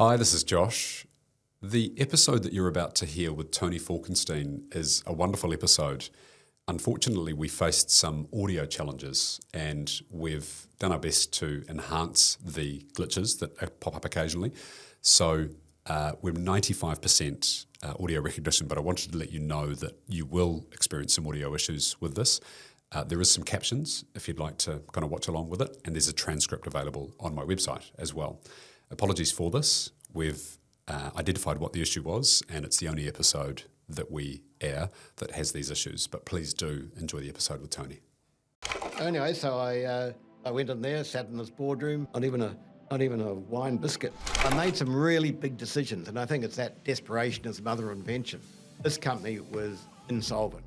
Hi, this is Josh. The episode that you're about to hear with Tony Falkenstein is a wonderful episode. Unfortunately, we faced some audio challenges and we've done our best to enhance the glitches that pop up occasionally. So we're 95% audio recognition, but I wanted to let you know that you will experience some audio issues with this. There is some captions if you'd like to kind of watch along with it, and there's a transcript available on my website as well. Apologies for this. We've identified what the issue was, and it's the only episode that we air that has these issues. But please do enjoy the episode with Tony. Anyway, so I went in there, sat in this boardroom, not even a wine biscuit. I made some really big decisions, and I think it's that desperation is the mother of invention. This company was insolvent,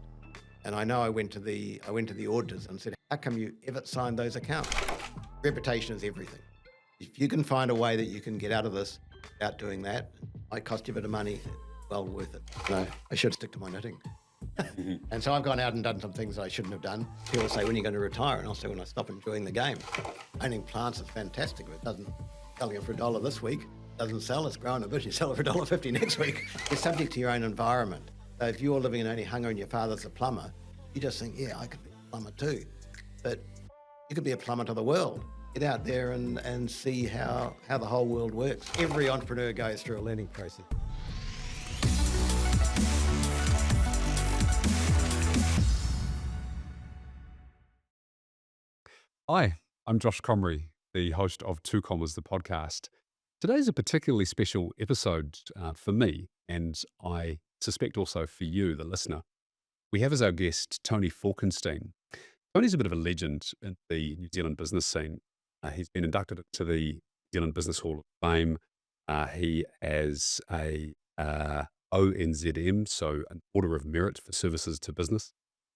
and I know I went to the auditors and said, "How come you ever signed those accounts?" Reputation is everything. If you can find a way that you can get out of this without doing that, it might cost you a bit of money, well worth it. No, I should stick to my knitting. And so I've gone out and done some things I shouldn't have done. People say, when are you going to retire? And I'll say, when I stop enjoying the game. Owning plants is fantastic. If it doesn't, selling it for $1 this week, doesn't sell, it's growing a bit, you sell it for $1.50 next week. You're subject to your own environment. So if you're living in only hunger and your father's a plumber, you just think, yeah, I could be a plumber too. But you could be a plumber to the world. Get out there and see how the whole world works. Every entrepreneur goes through a learning process. Hi, I'm Josh Comrie, the host of Two Commas, the podcast. Today's a particularly special episode for me, and I suspect also for you, the listener. We have as our guest Tony Falkenstein. Tony's a bit of a legend in the New Zealand business scene. He's been inducted into the New Zealand Business Hall of Fame. He has a ONZM, so an Order of Merit for Services to Business.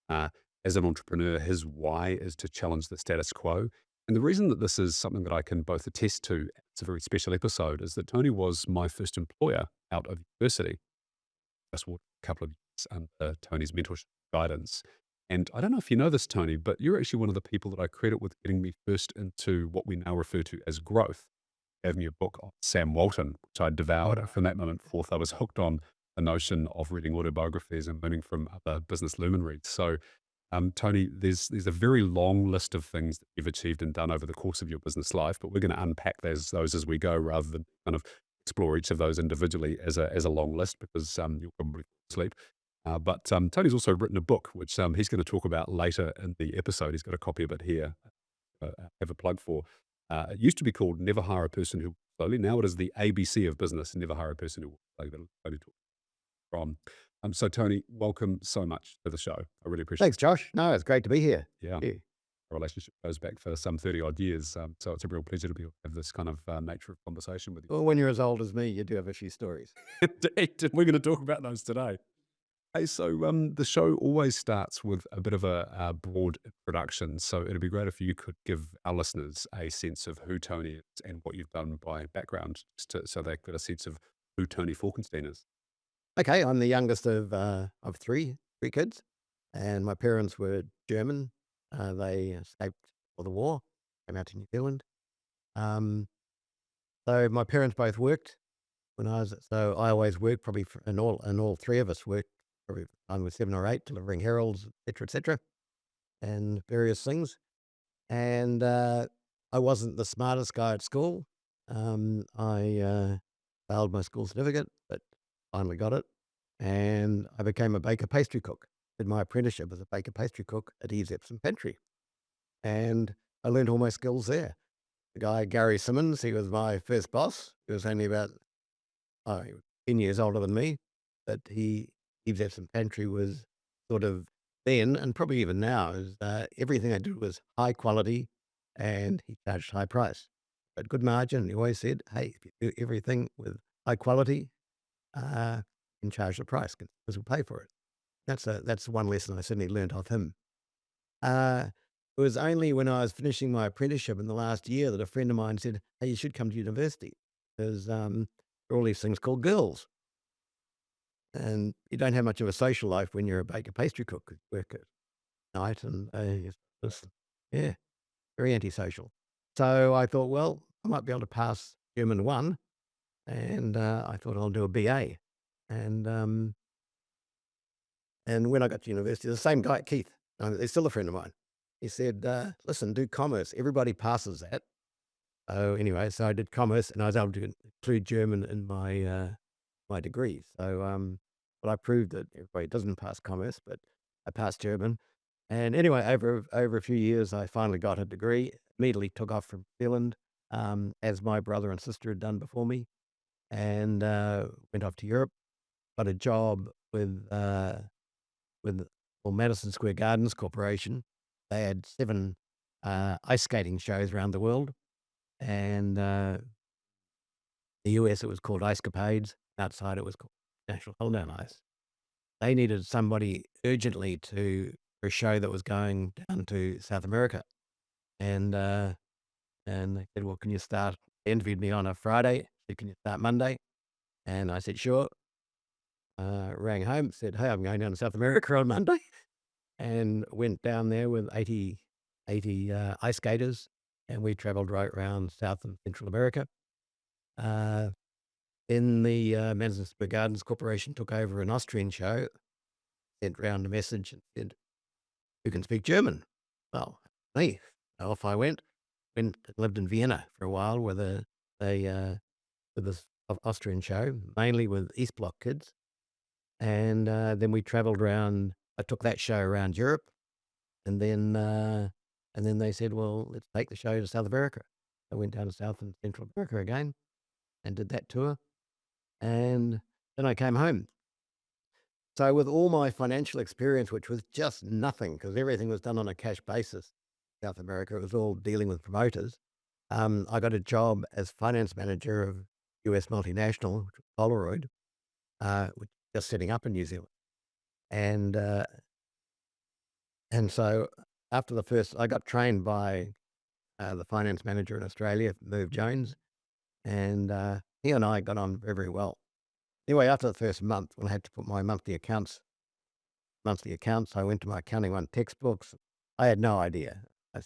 As an entrepreneur, his why is to challenge the status quo. And the reason that this is something that I can both attest to, it's a very special episode, is that Tony was my first employer out of university. Just walked a couple of years under Tony's mentorship guidance. And I don't know if you know this, Tony, but you're actually one of the people that I credit with getting me first into what we now refer to as growth. Gave me a book on Sam Walton, which I devoured. And from that moment forth, I was hooked on the notion of reading autobiographies and learning from other business luminaries. So, Tony, there's a very long list of things that you've achieved and done over the course of your business life, but we're going to unpack those as we go rather than kind of explore each of those individually as a long list because you'll probably fall asleep. But Tony's also written a book, which he's going to talk about later in the episode. He's got a copy of it here. Have a plug for. It used to be called Never Hire a Person Who Walks Slowly. Now it is the ABC of business, Never Hire a Person Who Walks Slowly. That'll Tony talk from. So Tony, welcome so much to the show. I really appreciate Thanks, Josh. No, it's great to be here. it. Yeah. Our relationship goes back for some 30 odd years. So it's a real pleasure to be able to have this kind of nature of conversation with you. Well, when you're as old as me, you do have a few stories. We're going to talk about those today. Hey, so the show always starts with a bit of a broad introduction. So it'd be great if you could give our listeners a sense of who Tony is and what you've done by background, so they get a sense of who Tony Falkenstein is. Okay, I'm the youngest of three kids, and my parents were German. They escaped for the war, came out to New Zealand. Um, so my parents both worked when so I always worked probably, and all three of us worked probably from the time we were 7 or 8, delivering heralds, et cetera, and various things. And I wasn't the smartest guy at school. I failed my school certificate, but finally got it. And I became a baker pastry cook. Did my apprenticeship as a baker pastry cook at Eve's Epsom Pantry. And I learned all my skills there. The guy, Gary Simmons, he was my first boss. He was only about 10 years older than me, but Eve's Epsom Pantry was sort of then, and probably even now, is everything I did was high quality, and he charged high price. But good margin, and he always said, hey, if you do everything with high quality, you can charge the price, because we'll pay for it. That's one lesson I certainly learned off him. It was only when I was finishing my apprenticeship in the last year that a friend of mine said, hey, you should come to university, because there are all these things called girls. And you don't have much of a social life when you're a baker pastry cook, 'cause you work at night and yeah, very antisocial. So I thought, well, I might be able to pass German 1, and I thought I'll do a BA. And and when I got to university, the same guy, Keith, he's still a friend of mine. He said, "Listen, do commerce. Everybody passes that." Oh, anyway, so I did commerce, and I was able to include German in my degree. So, but I proved that everybody doesn't pass commerce, but I passed German. And anyway, over a few years, I finally got a degree. Immediately took off from New Zealand, as my brother and sister had done before me, and went off to Europe. Got a job with well, Madison Square Gardens Corporation. They had 7 ice skating shows around the world, and the US, it was called Ice Capades. Outside, it was called National Hold Down Ice. They needed somebody urgently for a show that was going down to South America, and they said, "Well, can you start?" They interviewed me on a Friday. Said, "Can you start Monday?" And I said, "Sure." Rang home, said, "Hey, I'm going down to South America on Monday," and went down there with 80 ice skaters, and we traveled right around South and Central America. Uh, then the Madison Square Gardens Corporation took over an Austrian show, sent round a message and said, "Who can speak German?" Well, me. So off I went. Went and lived in Vienna for a while with this Austrian show, mainly with East Bloc kids. And then we traveled around. I took that show around Europe, and then they said, "Well, let's take the show to South America." I went down to South and Central America again and did that tour, and then I came home. So with all my financial experience, which was just nothing because everything was done on a cash basis, South America, it was all dealing with promoters. I got a job as finance manager of US multinational, which was Polaroid, which is just setting up in New Zealand. And so after the first, I got trained by the finance manager in Australia, Merv Jones, and he and I got on very, very well. Anyway, after the first month, when I had to put my monthly accounts. I went to my accounting one textbooks. I had no idea. I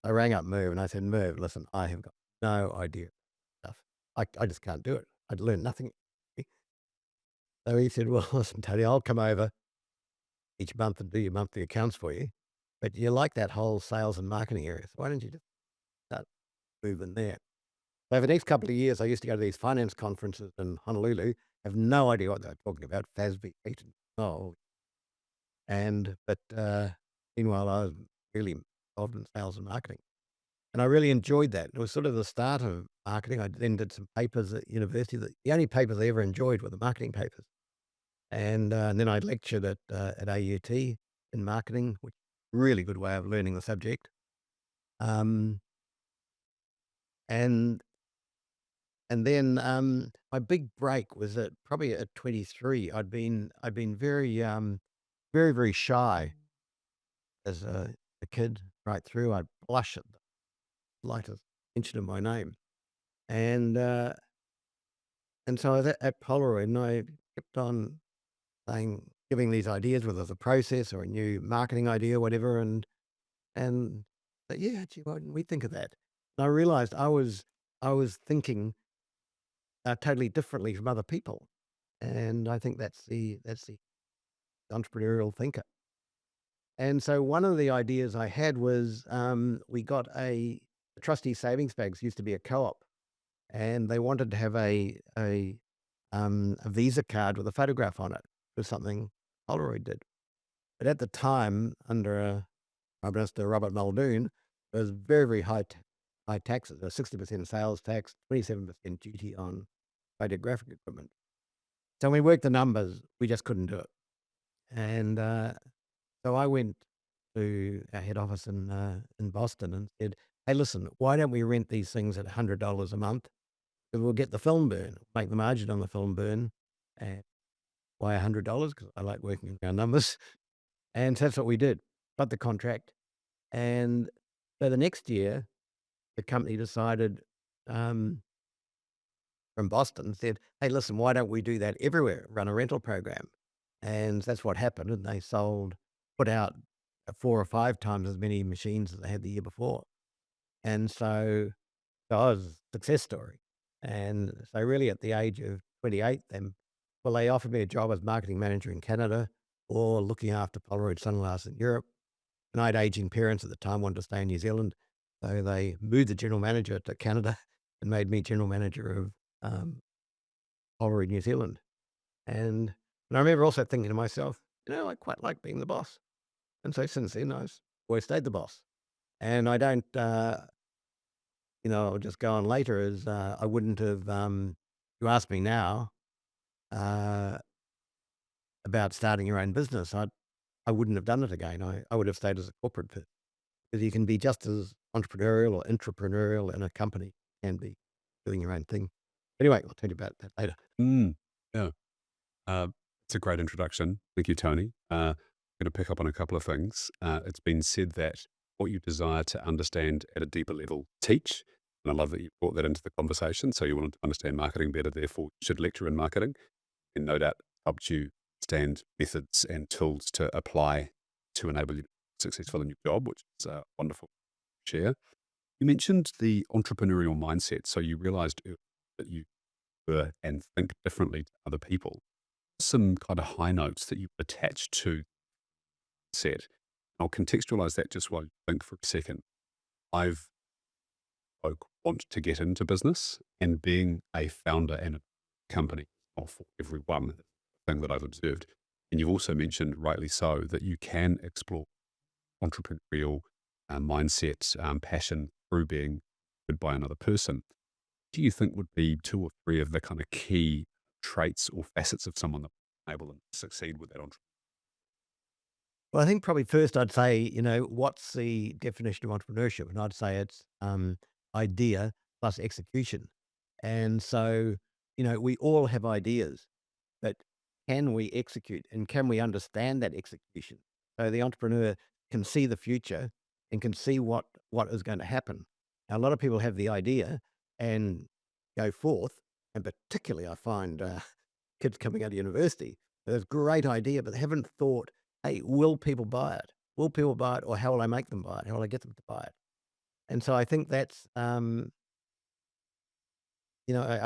rang up Merv and I said, "Merv, listen, I have got no idea stuff. I just can't do it. I'd learned nothing." So he said, "Well, listen, Tony, I'll come over each month and do your monthly accounts for you. But you like that whole sales and marketing area. So why don't you just start moving there?" So for the next couple of years, I used to go to these finance conferences in Honolulu, have no idea what they're talking about, FASB, oh, but meanwhile, I was really involved in sales and marketing, and I really enjoyed that. It was sort of the start of marketing. I then did some papers at university. The only papers I ever enjoyed were the marketing papers, and then I lectured at AUT in marketing, which is a really good way of learning the subject. Um, and then my big break was at probably at 23. I'd been very very shy as a kid right through. I'd blush at the slightest mention of my name. And so I was at Polaroid, and I kept on saying, giving these ideas, whether it's a process or a new marketing idea, whatever, and but yeah, gee, why didn't we think of that? And I realized I was thinking totally differently from other people, and I think that's the entrepreneurial thinker. And so one of the ideas I had was we got a trustee savings banks used to be a co-op, and they wanted to have a Visa card with a photograph on it. It was something Polaroid did. But at the time, under Prime Minister Robert Muldoon, there was very, very high taxes. There was 60% sales tax, 27% duty on photographic equipment. So when we worked the numbers, we just couldn't do it. And so I went to our head office in Boston and said, "Hey, listen, why don't we rent these things at $100 a month? 'Cause we'll get the film burn, make the margin on the film burn." And why $100? Because I like working in round numbers. And so that's what we did. Got the contract. And so the next year, the company decided um, from Boston, said, "Hey, listen, why don't we do that everywhere? Run a rental program." And that's what happened. And they put out 4 or 5 times as many machines as they had the year before. And so I was a success story. And so really at the age of 28, then, well, they offered me a job as marketing manager in Canada or looking after Polaroid sunglasses in Europe. And I had aging parents at the time, wanted to stay in New Zealand. So they moved the general manager to Canada and made me general manager of um, Polaroid New Zealand. And I remember also thinking to myself, I quite like being the boss. And so since then, I've always stayed the boss. And I don't, I'll just go on later is I wouldn't have, you ask me now uh, about starting your own business, I wouldn't have done it again. I would have stayed as a corporate person because you can be just as entrepreneurial or intrapreneurial in a company and be doing your own thing. Anyway, I'll tell you about that later. Mm, yeah. Uh, it's a great introduction. Thank you, Tony. I'm going to pick up on a couple of things. It's been said that what you desire to understand at a deeper level, teach. And I love that you brought that into the conversation. So you wanted to understand marketing better, therefore you should lecture in marketing. And no doubt helped you understand methods and tools to apply to enable you to be successful in your job, which is wonderful to share. You mentioned the entrepreneurial mindset. So you realized that you were and think differently to other people. Some kind of high notes that you attach to set. I'll contextualize that just while you think for a second. I've folk want to get into business, and being a founder and a company, not for everyone, thing that I've observed. And you've also mentioned, rightly so, that you can explore entrepreneurial mindset, passion through being good by another person. Do you think would be two or three of the kind of key traits or facets of someone that will enable them to succeed with that entrepreneur? Well, I think probably first I'd say, what's the definition of entrepreneurship? And I'd say it's idea plus execution. And so, we all have ideas, but can we execute and can we understand that execution? So the entrepreneur can see the future and can see what is going to happen. Now, a lot of people have the idea and go forth, and particularly I find kids coming out of university, there's a great idea, but they haven't thought, hey, will people buy it? Will people buy it, or how will I make them buy it? How will I get them to buy it? And so I think that's, I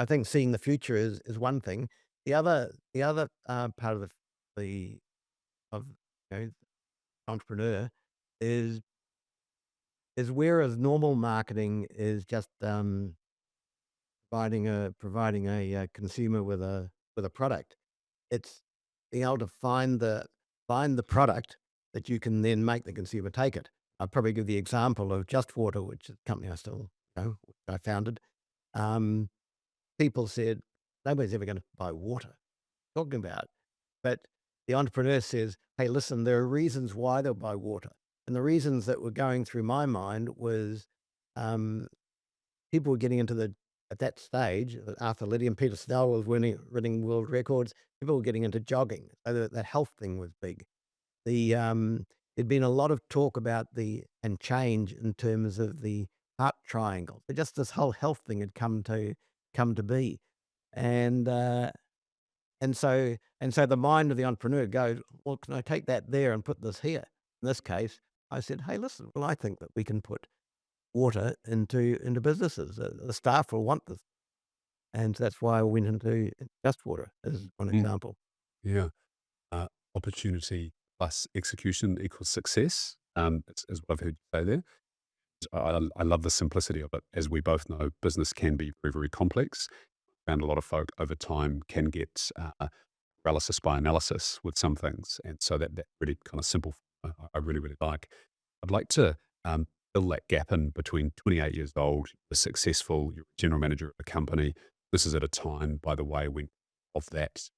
think seeing the future is one thing. The other part of the of entrepreneur is is whereas normal marketing is just providing a consumer with a product. It's being able to find the product that you can then make the consumer take it. I'll probably give the example of Just Water, which is a company I still which I founded. Um, People said nobody's ever going to buy water. Talking about, but the entrepreneur says, "Hey, listen, there are reasons why they'll buy water, and the reasons that were going through my mind was." Um, People were getting into the at that stage, Arthur Liddy and Peter Snell was winning world records. People were getting into jogging. So the health thing was big. There'd been a lot of talk about the and change in terms of the heart triangle. So just this whole health thing had come to be. And and so the mind of the entrepreneur goes, well, can I take that there and put this here? In this case, I said, hey, listen, well, I think that we can put water into businesses. The staff will want this, and that's why I went into Just Water as one Mm, example. yeah. Uh, Opportunity plus execution equals success, is what I've heard you say there. I love the simplicity of it. As we both know, business can be very, very complex. And a lot of folk over time can get paralysis by analysis with some things. And so that really kind of simple, I really, really like. I'd like to fill that gap in between 28 years old, you're successful, you're a general manager of a company. This is at a time, by the way, when of that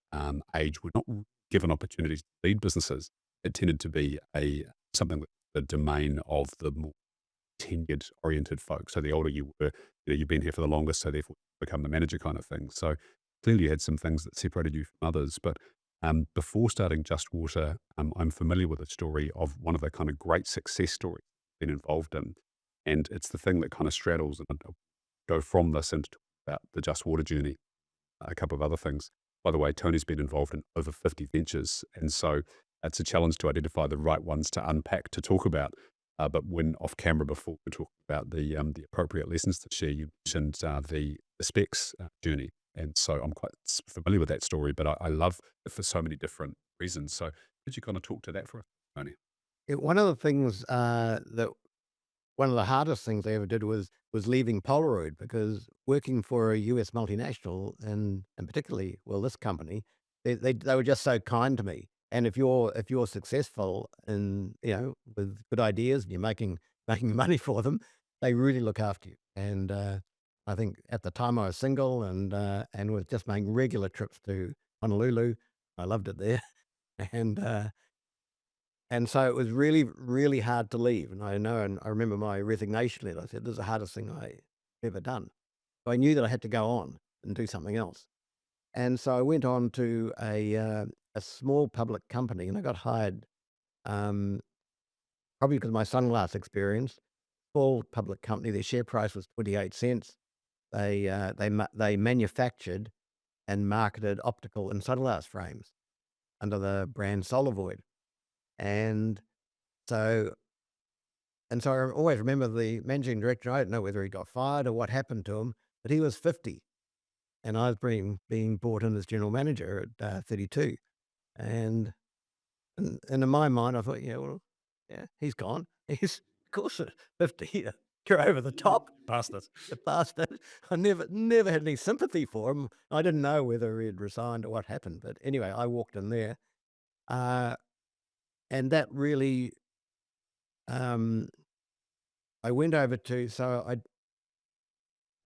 age, we're not given opportunities to lead businesses. It tended to be something with the domain of the more tenured oriented folks. So the older you were, you've been here for the longest, so therefore you become the manager kind of thing. So clearly you had some things that separated you from others. But before starting Just Water, I'm familiar with a story of one of the kind of great success stories I've been involved in. And it's the thing that kind of straddles, and I'll go from this into talk about the Just Water journey, a couple of other things. By the way, Tony's been involved in over 50 ventures. And so it's a challenge to identify the right ones to unpack to talk about. But when off camera before we talked about the appropriate lessons to share, you mentioned the specs journey, and so I'm quite familiar with that story. But I love it for so many different reasons. So could you kind of talk to that for us, Tony? One of the things that one of the hardest things I ever did was leaving Polaroid, because working for a US multinational, and particularly, well, this company, they were just so kind to me. And if you're successful and, with good ideas, and you're making money for them, they really look after you. And I think at the time I was single, and was just making regular trips to Honolulu. I loved it there. And and so it was really, really hard to leave, and I know, and I remember my resignation letter. I said, "This is the hardest thing I ever done." So I knew that I had to go on and do something else. And so I went on to a small public company, and I got hired, um, probably because of my sunglass experience. Small public company, their share price was 28 cents. They manufactured and marketed optical and sunglass frames under the brand Solavoid. And so And so I always remember the managing director. I don't know whether he got fired or what happened to him, but he was 50, and I was being brought in as general manager at 32. And, and in my mind, I thought, yeah, well, yeah, he's gone. He's, of course, 50. You're over the top, Bastard. the bastard. I never had any sympathy for him. I didn't know whether he'd resigned or what happened. But anyway, I walked in there, uh, and that really, um, I went over to, so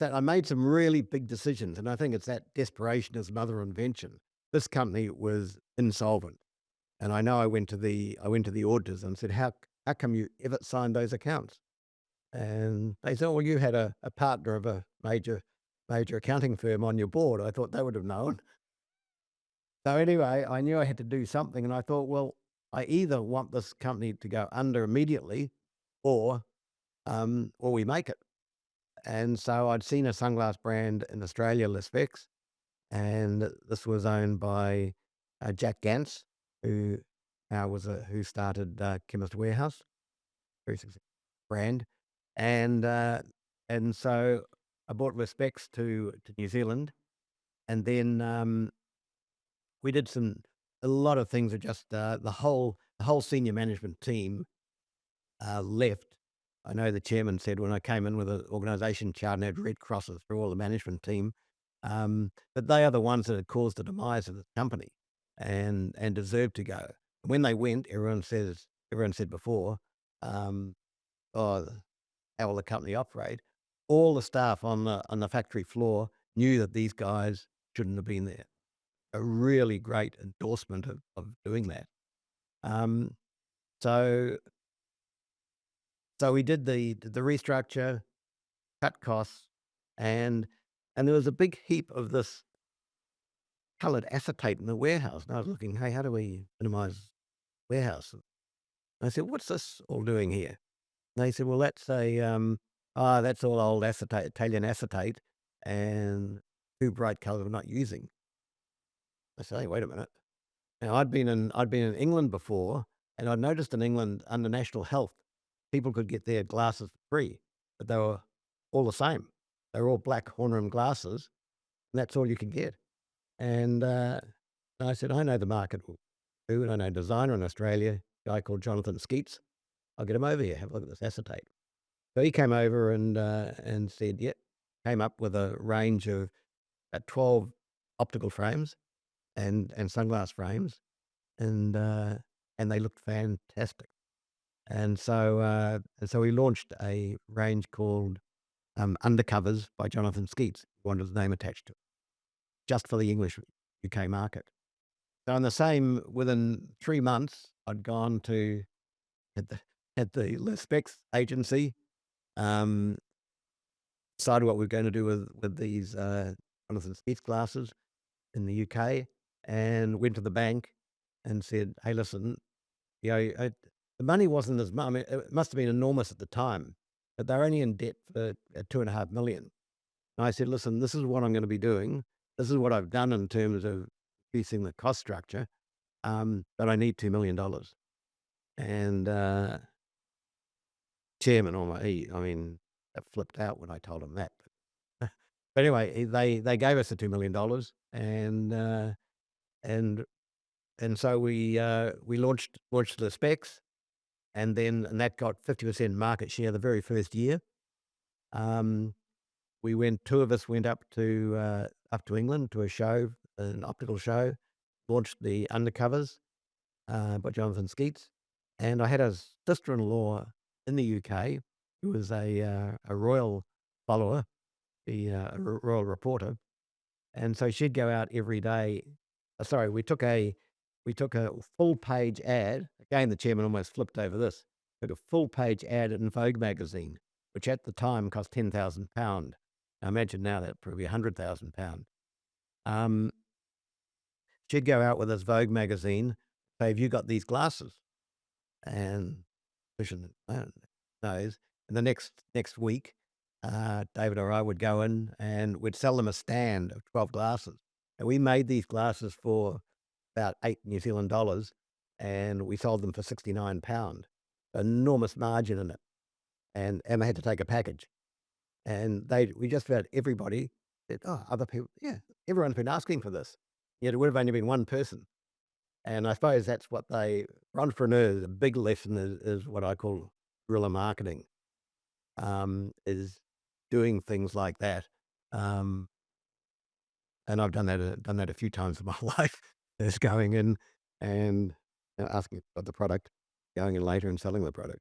I made some really big decisions, and I think it's that desperation is mother invention. This company was insolvent, and I know I went to the auditors and said, "How come you ever signed those accounts?" And they said, "Well, you had a partner of a major accounting firm on your board." I thought they would have known. So anyway, I knew I had to do something, and I thought, well, I either want this company to go under immediately, or or we make it. And so I'd seen a sunglass brand in Australia, Les Specs, and this was owned by Jack Gance, who who started Chemist Warehouse, very successful brand. And so I bought Les Specs to New Zealand, and then we did a lot of things. That just the whole senior management team left. I know the chairman said when I came in with an organisation chart and had red crosses through all the management team, but they are the ones that had caused the demise of the company, and deserved to go. When they went, everyone said before, um, "Oh, how will the company operate?" All the staff on the factory floor knew that these guys shouldn't have been there. A really great endorsement of doing that. Um, so so we did the restructure, cut costs, and there was a big heap of this coloured acetate in the warehouse, and I was looking, "Hey, how do we minimize warehouse?" And I said, "What's this all doing here?" And they said, "Well, that's all old acetate, Italian acetate, and too bright colour we're not using." I said, "Hey, wait a minute." Now, I'd been in England before, and I'd noticed in England, under National Health, people could get their glasses for free, but they were all the same. They were all black horn-rimmed glasses, and that's all you could get. And I said, "I know the market will do, and I know a designer in Australia, a guy called Jonathan Skeets. I'll get him over here, have a look at this acetate." So he came over and said, "Yep." Came up with a range of about 12 optical frames and sunglass frames, and they looked fantastic. And so we launched a range called Undercovers by Jonathan Skeets. He wanted his name attached to it, just for the English UK market. So in the same within 3 months, I'd gone to at the Les Specs agency, um, decided what we are going to do with these Jonathan Skeets glasses in the UK, and went to the bank and said, "Hey, listen, the money wasn't as much. I mean, it must have been enormous at the time, but they're only in debt for 2.5 million." And I said, "Listen, this is what I'm going to be doing. This is what I've done in terms of reducing the cost structure, but I need $2 million." And chairman, I mean, that flipped out when I told him that. But anyway, they gave us the $2 million, and and so we launched the specs, and that got 50% market share the very first year. Um, two of us went up to England to a show, an optical show, launched the undercovers by Jonathan Skeets, and I had a sister-in-law in the UK who was a royal follower, a royal reporter, and so she'd go out every day. Sorry, we took a full page ad. Again, the chairman almost flipped over this. Took a full page ad in Vogue magazine, which at the time cost £10,000. I imagine now that probably £100,000. Um, she'd go out with this Vogue magazine, say, "Have you got these glasses?" And pushing nose. And the next week, David or I would go in and we'd sell them a stand of 12 glasses. And we made these glasses for about $8 New Zealand, and we sold them for £69. Enormous margin in it. And they had to take a package. And we just about everybody said, "Oh, other people, yeah, everyone's been asking for this." Yet it would have only been one person. And I suppose that's what for entrepreneurs, a big lesson is what I call guerrilla marketing, is doing things like that. Um, and I've done that a few times in my life, is going in and asking about the product, going in later and selling the product.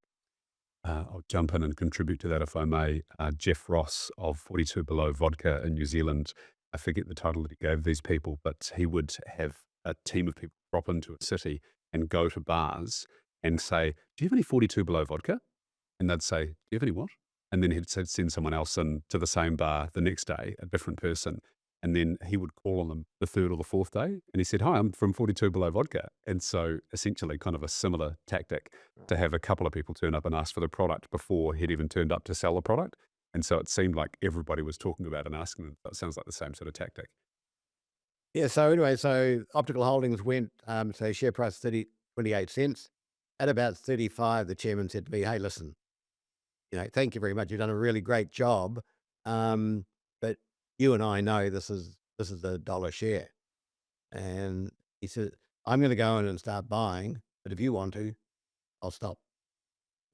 I'll jump in and contribute to that if I may. Jeff Ross of 42 Below Vodka in New Zealand, I forget the title that he gave these people, but he would have a team of people drop into a city and go to bars and say, "Do you have any 42 Below Vodka?" And they'd say, "Do you have any what?" And then he'd send someone else in to the same bar the next day, a different person. And then he would call on them the third or the fourth day. And he said, "Hi, I'm from 42 Below Vodka." And so essentially kind of a similar tactic to have a couple of people turn up and ask for the product before he'd even turned up to sell the product. And so it seemed like everybody was talking about and asking them. That sounds like the same sort of tactic. Yeah. So anyway, so Optical Holdings went, so share price 28 cents. At about 35, the chairman said to me, "Hey, listen, thank you very much. You've done a really great job. Um, but you and I know this is a dollar share." And he said, "I'm going to go in and start buying, but if you want to, I'll stop."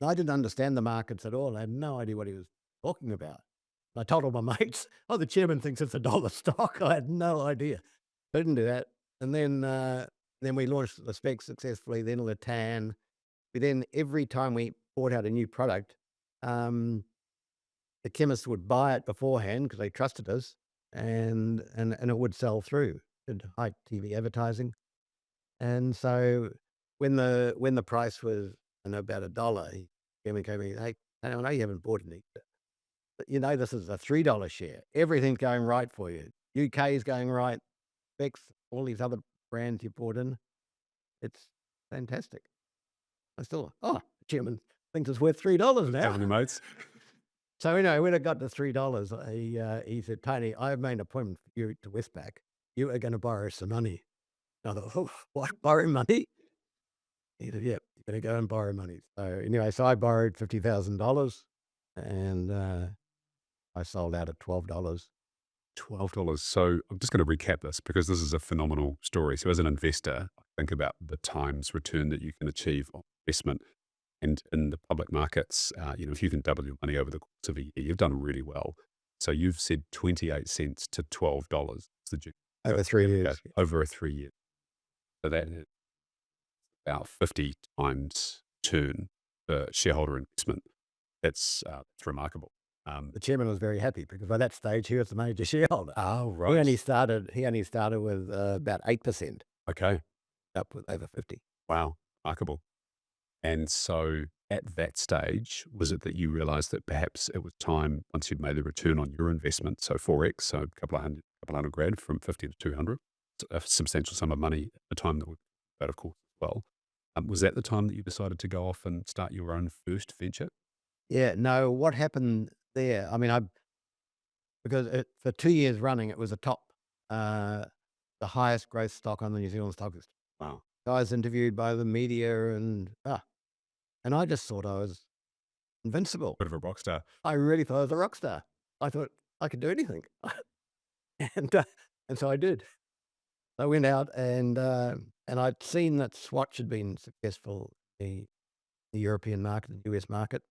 And I didn't understand the markets at all. I had no idea what he was talking about. I told all my mates, "Oh, the chairman thinks it's a dollar stock." I had no idea. I didn't do that. And then we launched the spec successfully, then Latan. But then every time we brought out a new product, um, the chemists would buy it beforehand because they trusted us, and it would sell through. Did high TV advertising. And so when the price was, about a dollar, he came to me, "Hey, I know you haven't bought any, but this is a $3 share. Everything's going right for you. UK is going right, Bex, all these other brands you bought in. It's fantastic." I still, "Oh, the chairman thinks it's worth $3 Have now." any mates? So when it got to $3, he said, "Tony, I've made an appointment for you to Westpac. You are going to borrow some money." I thought, "Oh, what, borrow money?" He said, "Yep, you better go and borrow money." So anyway, so I borrowed $50,000, and I sold out at $12. $12. So I'm just going to recap this because this is a phenomenal story. So as an investor, I think about the times return that you can achieve on investment. And in the public markets, if you can double your money over the course of a year, you've done really well. So you've said 28 cents to $12 is the journey Over 3 years. over a 3 year. So that is about 50 times turn for shareholder investment. That's remarkable. The chairman was very happy because by that stage he was the major shareholder. Oh, He right. only started. He only started with about 8%, Okay. up with over 50. Wow. Remarkable. And so at that stage, was it that you realized that perhaps it was time, once you'd made the return on your investment, so 4x, so a couple hundred grand from 50 to 200, a substantial sum of money at the time that we that of course as well. Was that the time that you decided to go off and start your own first venture? Yeah. No, what happened there? I mean, because for 2 years running, it was a top, uh, the highest growth stock on the New Zealand Stock Exchange. Wow. I was interviewed by the media, and I just thought I was invincible. Bit of a rock star. I really thought I was a rock star. I thought I could do anything. And, uh, and so I did. I went out and I'd seen that Swatch had been successful in the European market, the US market.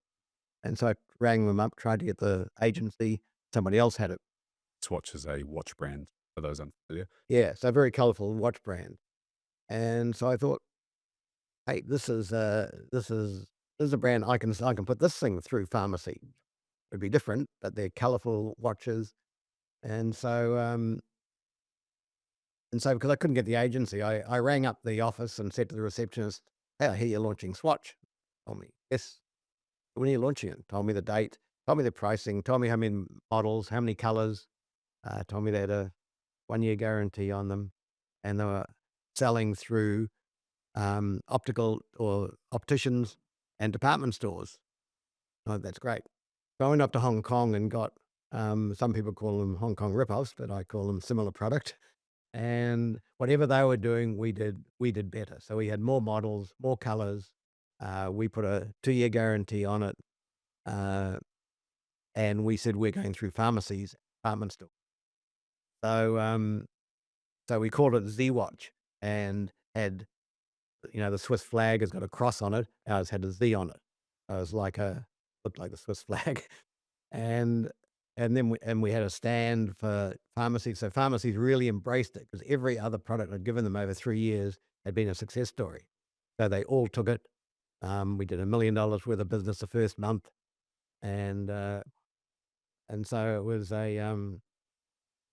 And so I rang them up, tried to get the agency. Somebody else had it. Swatch is a watch brand for those unfamiliar. Yeah, so a very colourful watch brand. And so I thought, hey, this is a brand I can put this thing through pharmacy. It'd be different, but they're colourful watches. And so because I couldn't get the agency, I rang up the office and said to the receptionist, "Hey, I hear you're launching Swatch." Told me, "Yes." "When are you launching it?" Told me the date, told me the pricing, told me how many models, how many colours, told me they had a 1-year guarantee on them, and they were selling through optical or opticians and department stores. Oh, that's great. So I went up to Hong Kong and got, some people call them Hong Kong rip-offs, but I call them similar product. And whatever they were doing, we did better. So we had more models, more colors. We put a 2-year guarantee on it, uh, and we said we're going through pharmacies, department stores. So so we called it Z Watch, and had the Swiss flag has got a cross on it. Ours had a Z on it. It was like looked like the Swiss flag, and we had a stand for pharmacies. So pharmacies really embraced it because every other product I'd given them over 3 years had been a success story. So they all took it. We did $1 million worth of business the first month, and so it was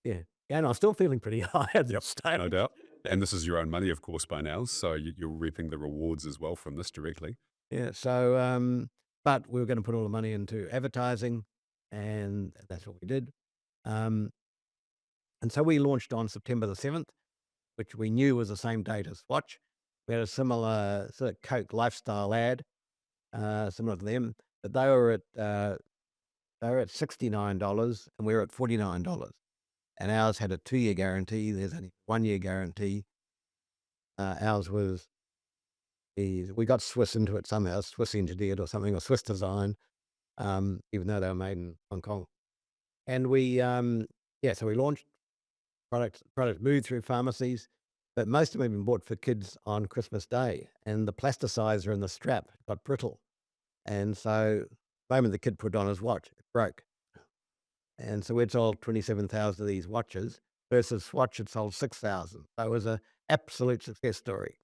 yeah. And I'm still feeling pretty high at Yep, this stage. no doubt. And this is your own money, of course, by now, so you're reaping the rewards as well from this directly. Yeah. So, but we were going to put all the money into advertising, and that's what we did. Um, and so we launched on September the 7th, which we knew was the same date as Swatch. We had a similar sort of Coke lifestyle ad, similar to them, but they were at $69 and we were at $49. And ours had a 2-year guarantee. There's only 1-year guarantee. Ours was we got Swiss into it somehow, Swiss engineered or something, or Swiss design, even though they were made in Hong Kong. And so we launched product moved through pharmacies, but most of them had been bought for kids on Christmas Day, and the plasticizer in the strap got brittle. And so the moment the kid put on his watch, it broke. And so we'd sold 27,000 of these watches versus Swatch had sold 6,000. So it was an absolute success story.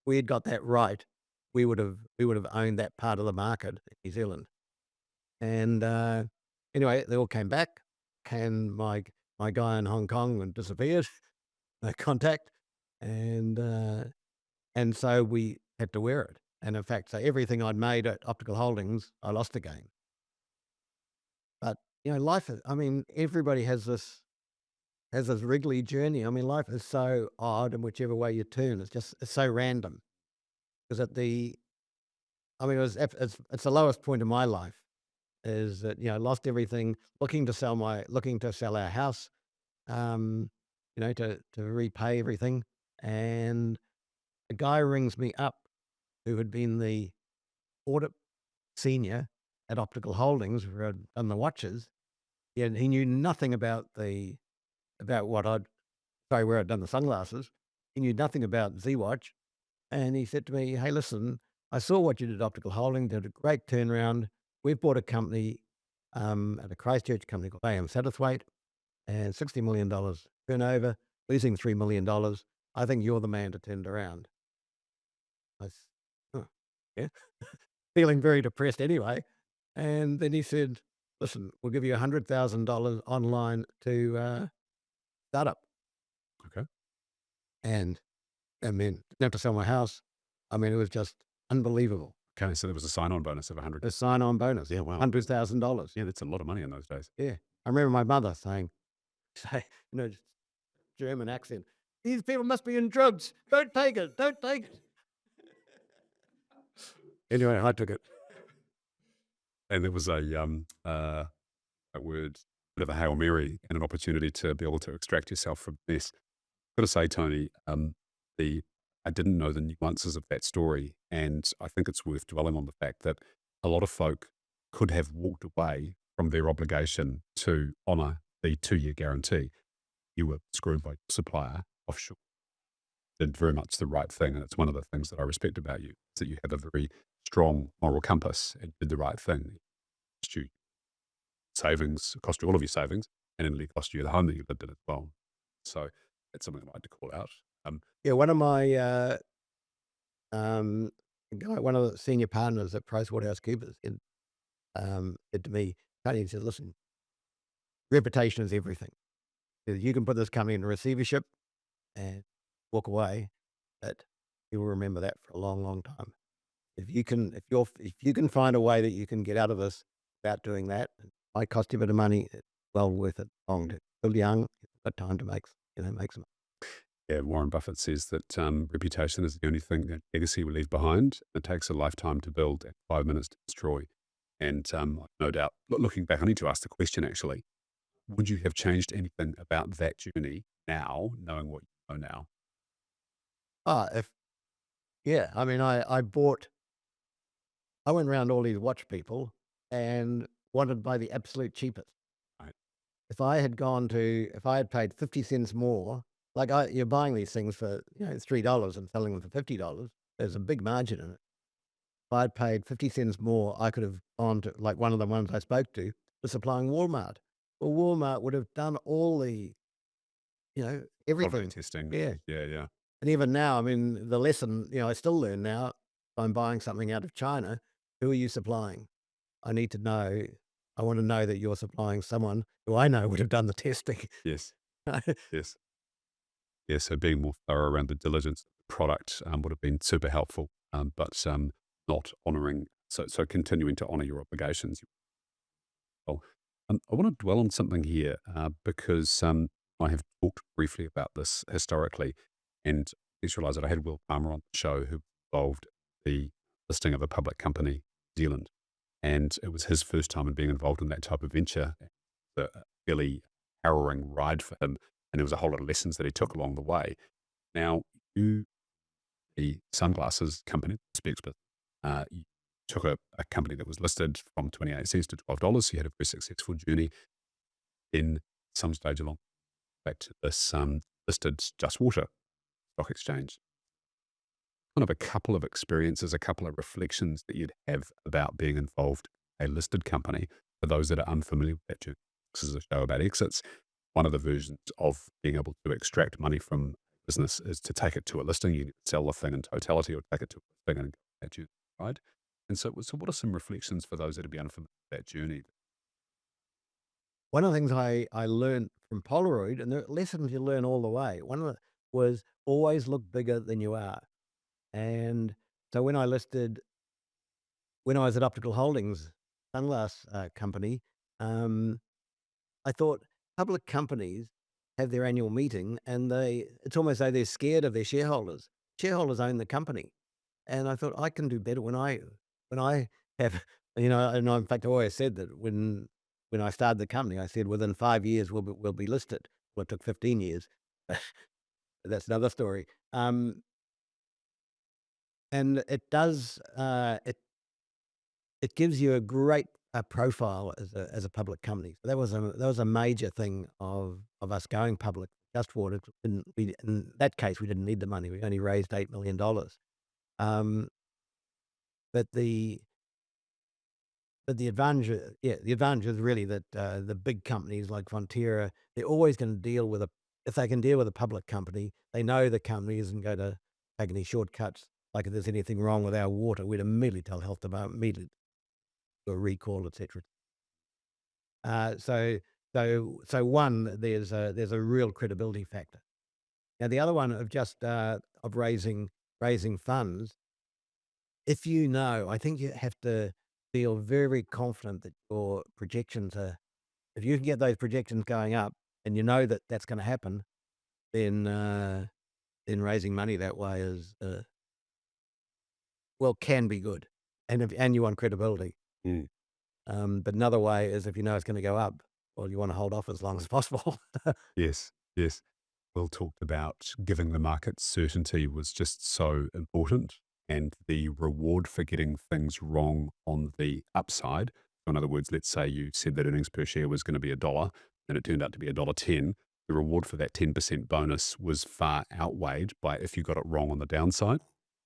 We had got that right, we would have owned that part of the market in New Zealand. And anyway, they all came back, and my guy in Hong Kong had disappeared, no contact, and so we had to wear it. And in fact, so everything I'd made at Optical Holdings, I lost again. But life is. I mean, everybody has this wriggly journey. I mean, life is so odd in whichever way you turn. It's so random. Because it's the lowest point of my life is that lost everything, looking to sell our house, um, to repay everything, and a guy rings me up who had been the audit senior at Optical Holdings, where I'd done the watches. Yeah, he knew nothing about where I'd done the sunglasses. He knew nothing about Z Watch, and he said to me, "Hey, listen, I saw what you did at Optical Holdings. Did a great turnaround. We've bought a company at a Christchurch company called AM Satterthwaite, and $60 million turnover, losing $3 million. I think you're the man to turn it around." I s "Oh, yeah." Feeling very depressed anyway. And then he said, "Listen, we'll give you $100,000 online to start up." Okay. And I mean, didn't have to sell my house. I mean, it was just unbelievable. Okay, so there was a sign-on bonus of A 100. sign-on bonus, Yeah, wow. $100,000. Yeah, that's a lot of money in those days. Yeah. I remember my mother saying, say, just German accent, "These people must be in drugs. Don't take it. Don't take it." Anyway, I took it. And there was a word, bit of a Hail Mary and an opportunity to be able to extract yourself from this. Got to say, Tony, the I didn't know the nuances of that story, and I think it's worth dwelling on the fact that a lot of folk could have walked away from their obligation to honour the 2-year guarantee. You were screwed by your supplier offshore. Did very much the right thing, and it's one of the things that I respect about you, is that you have a very strong moral compass and did the right thing. It cost you savings, it cost you all of your savings, and it nearly cost you the home that you lived in as well. So that's something I'd like to call out. Um, Yeah, one of my, um, guy one of the senior partners at PricewaterhouseCoopers said to me, Tony, he said, "Listen, reputation is everything. You can put this company in receivership and walk away, but you will remember that for a long, long time. If you can find a way that you can get out of this without doing that, it might cost you a bit of money, it's well worth it long term. Still young, you've got time to make some." yeah, Warren Buffett says that reputation is the only thing that legacy will leave behind. It takes a lifetime to build and 5 minutes to destroy. And no doubt, looking back, I need to ask the question actually, would you have changed anything about that journey now, knowing what you know now? If yeah, I mean, I went around all these watch people and wanted to buy the absolute cheapest. Right. If I had paid 50 cents more, you're buying these things for, $3 and selling them for $50, there's a big margin in it. If I'd paid 50 cents more, I could have gone to, like one of the ones I spoke to, was supplying Walmart. Well, Walmart would have done all the, Quality everything. testing. Yeah. Yeah, yeah. And even now, I mean, the lesson, I still learn now, if I'm buying something out of China, who are you supplying? I need to know. I want to know that you're supplying someone who I know would have done the testing. Yes, yes. Yeah, so being more thorough around the diligence of the product would have been super helpful, but not honouring, so continuing to honour your obligations. Well, I want to dwell on something here because I have talked briefly about this historically, and I just realised that I had Will Palmer on the show who involved the listing of a public company in New Zealand, and it was his first time in being involved in that type of venture. A fairly harrowing ride for him, and there was a whole lot of lessons that he took along the way. Now, you, the sunglasses company, specs business, you took a company that was listed from 28 cents to $12. So you had a very successful journey in some stage along back to this listed Just Water stock exchange. Kind of a couple of experiences, a couple of reflections that you'd have about being involved in a listed company for those that are unfamiliar with that journey. This is a show about exits. One of the versions of being able to extract money from business is to take it to a listing. You can sell the thing in totality or take it to a listing and go on that journey, right? And so what are some reflections for those that would be unfamiliar with that journey? One of the things I learned from Polaroid, and the lessons you learn all the way, one of the was always look bigger than you are. And so when I was at Optical Holdings, sunglass company, um, I thought public companies have their annual meeting and it's almost like they're scared of their shareholders. Shareholders own the company. And I thought I can do better when I have, and in fact, I always said that when I started the company, I said within 5 years we'll be listed. Well, it took 15 years. That's another story. And it gives you a great profile as a public company. So that was a major thing of us going public. Just Water, in that case, we didn't need the money. We only raised $8 million. Um, but the the advantage is really that the big companies like Fonterra, they're always going to deal with a if they can deal with a public company, they know the company isn't going to take any shortcuts. Like if there's anything wrong with our water, we'd immediately tell health department, immediately do a recall, etc. So one, there's a real credibility factor. Now the other one of just of raising funds, if I think you have to feel very confident that your projections are. If you can get those projections going up, and you know that that's going to happen, then then raising money that way is can be good, and you want credibility. Mm. But another way is if you know it's going to go up, well, you want to hold off as long as possible. Yes, yes. Will talked about giving the market certainty was just so important, and the reward for getting things wrong on the upside In other words, let's say you said that earnings per share was going to be $1 and it turned out to be $1.10. The reward for that 10% bonus was far outweighed by if you got it wrong on the downside.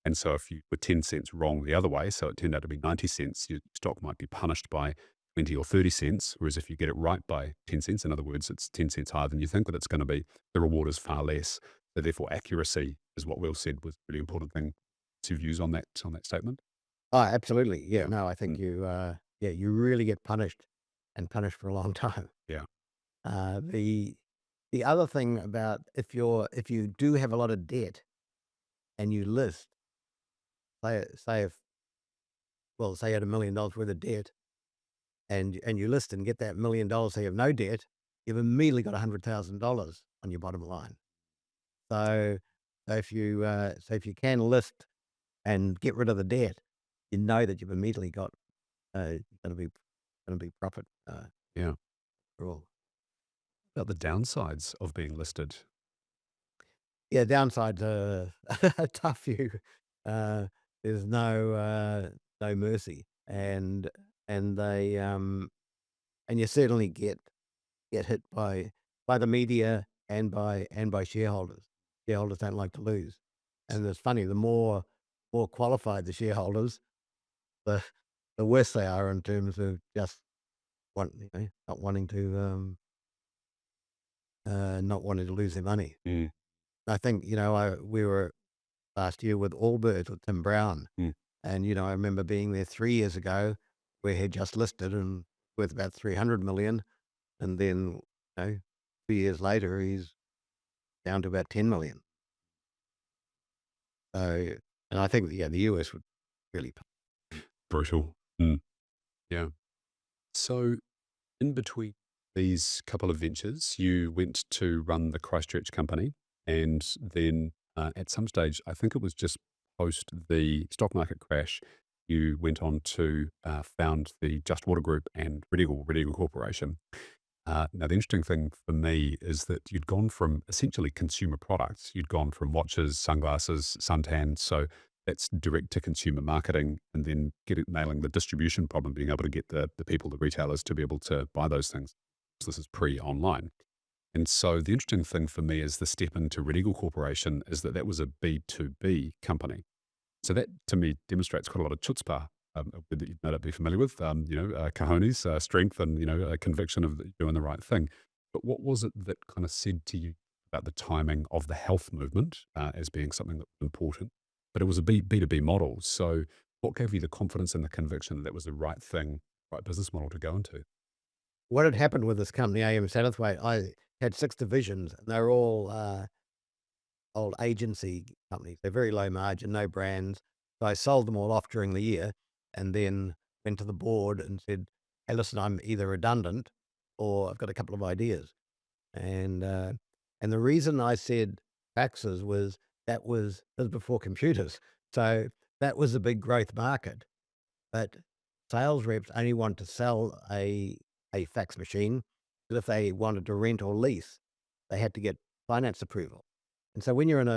And so if you were 10 cents wrong the other way, so it turned out to be 90 cents, your stock might be punished by 20 or 30 cents. Whereas if you get it right by 10 cents, in other words, it's 10 cents higher than you think that it's going to be, the reward is far less. So therefore accuracy is what Will said was a really important thing to views on that statement. Oh, absolutely. Yeah, Yeah. no, I think Mm. you really get punished and punished for a long time. Yeah. The other thing about if you do have a lot of debt and you list, say if say you had $1 million worth of debt and you list and get that $1 million, so you have no debt, you've immediately got $100,000 on your bottom line. So, if you can list and get rid of the debt, you know that you've immediately got going to be profit Yeah. for all. About the downsides of being listed. Yeah, downsides are a tough few. Uh, there's no mercy, and they and you certainly get hit by the media and by shareholders. Shareholders don't like to lose, and it's funny. The more qualified the shareholders, the the worse they are in terms of just not wanting to not wanting to lose their money. Mm. I think we were last year with Allbirds with Tim Brown. Mm. And, I remember being there 3 years ago where he just listed and worth about 300 million. And then, 2 years later, he's down to about 10 million. So, and I think, the US would really, Brutal. Mm. Yeah. So in between these couple of ventures, you went to run the Christchurch company. And then at some stage, I think it was just post the stock market crash, you went on to found the Just Water Group and Red Eagle Corporation. Now, the interesting thing for me is that you'd gone from essentially consumer products. You'd gone from watches, sunglasses, suntans. So that's direct to consumer marketing, and then nailing the distribution problem, being able to get the people, the retailers, to be able to buy those things. So this is pre-online. And so the interesting thing for me is the step into Red Eagle Corporation is that that was a B2B company. So that to me demonstrates quite a lot of chutzpah, a word that you'd no doubt be familiar with, cojones, strength and, a conviction of doing the right thing. But what was it that kind of said to you about the timing of the health movement as being something that was important? But it was a B2B model. So what gave you the confidence and the conviction that that was the right thing, right business model to go into? what had happened with this company, AM Satterthwaite, I had 6 divisions, and they were all old agency companies. They're very low margin, no brands. So I sold them all off during the year and then went to the board and said, "Hey, listen, I'm either redundant or I've got a couple of ideas." And uh, and the reason I said faxes was that was before computers. So that was a big growth market. But sales reps only want to sell a fax machine, but if they wanted to rent or lease, they had to get finance approval. And so when you're in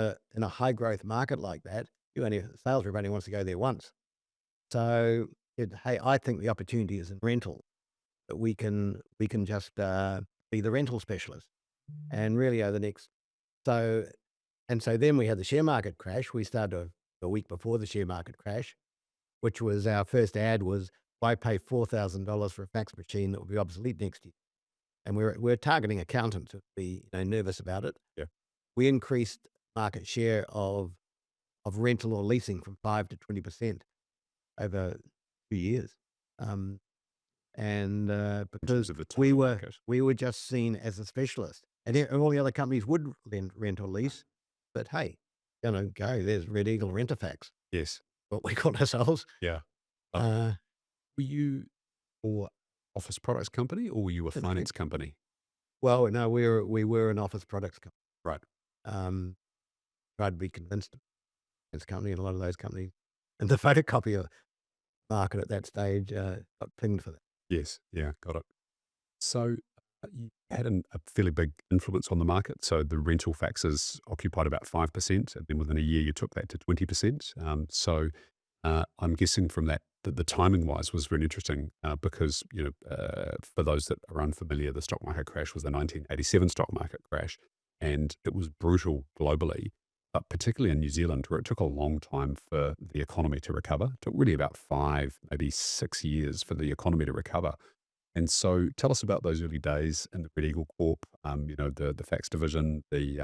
a high growth market like that, sales rep only wants to go there once. So hey, I think the opportunity is in rental, that we can just be the rental specialist. And really over the next so and so then we had the share market crash. We started a week before the share market crash, which was our first ad was, why pay $4,000 for a fax machine that will be obsolete next year? And we're targeting accountants to be nervous about it. Yeah. We increased market share of rental or leasing from 5 to 20% over 2 years. Um, In terms because of the we total were market. we were just seen as a specialist, and all the other companies would rent or lease, but hey, go, there's Red Eagle Rent-A-Fax, Yes. what we call ourselves. Yeah. Uh, Uh, were you for office products company or were you a finance company? well, no, we were an office products company. Right. Um, tried to be convinced as a company, and a lot of those companies, and the photocopier market at that stage got pinged for that. Yes. Yeah. Got it. So you had a fairly big influence on the market. So the rental faxes occupied about 5%. And then within a year, you took that to 20%. So I'm guessing from that the timing wise was really interesting because, for those that are unfamiliar, the stock market crash was the 1987 stock market crash, and it was brutal globally, but particularly in New Zealand, where it took a long time for the economy to recover. It took really about 5, maybe 6 years for the economy to recover. And so tell us about those early days in the Red Eagle Corp, the fax division, the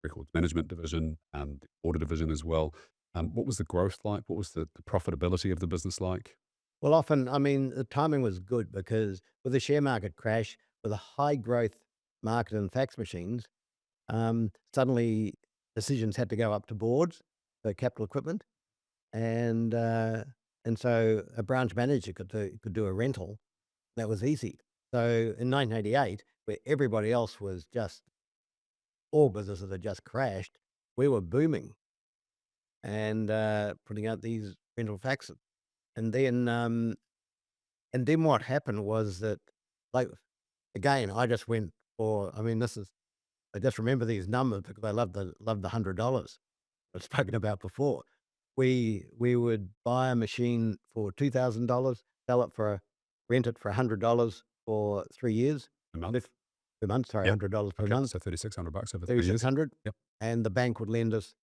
records management division, the order division as well. What was the growth like? What was the profitability of the business like? Well, often, I mean, the timing was good because with the share market crash, with a high growth market in fax machines, suddenly decisions had to go up to boards for capital equipment, and uh, and so a branch manager could do a rental. That was easy. So in 1988, where everybody else was just all businesses had just crashed, we were booming and putting out these rental faxes. And then what happened was that, like, again, I just went for. I mean, this is. I just remember these numbers because I love the $100 I've spoken about before. We would buy a machine for $2,000, sell it for rent it for $100 for 3 years, A and month? if per month, sorry, Yep. $100 per Okay. month, So $3,600 over 3 years. 3,600, Yep. and the bank would lend us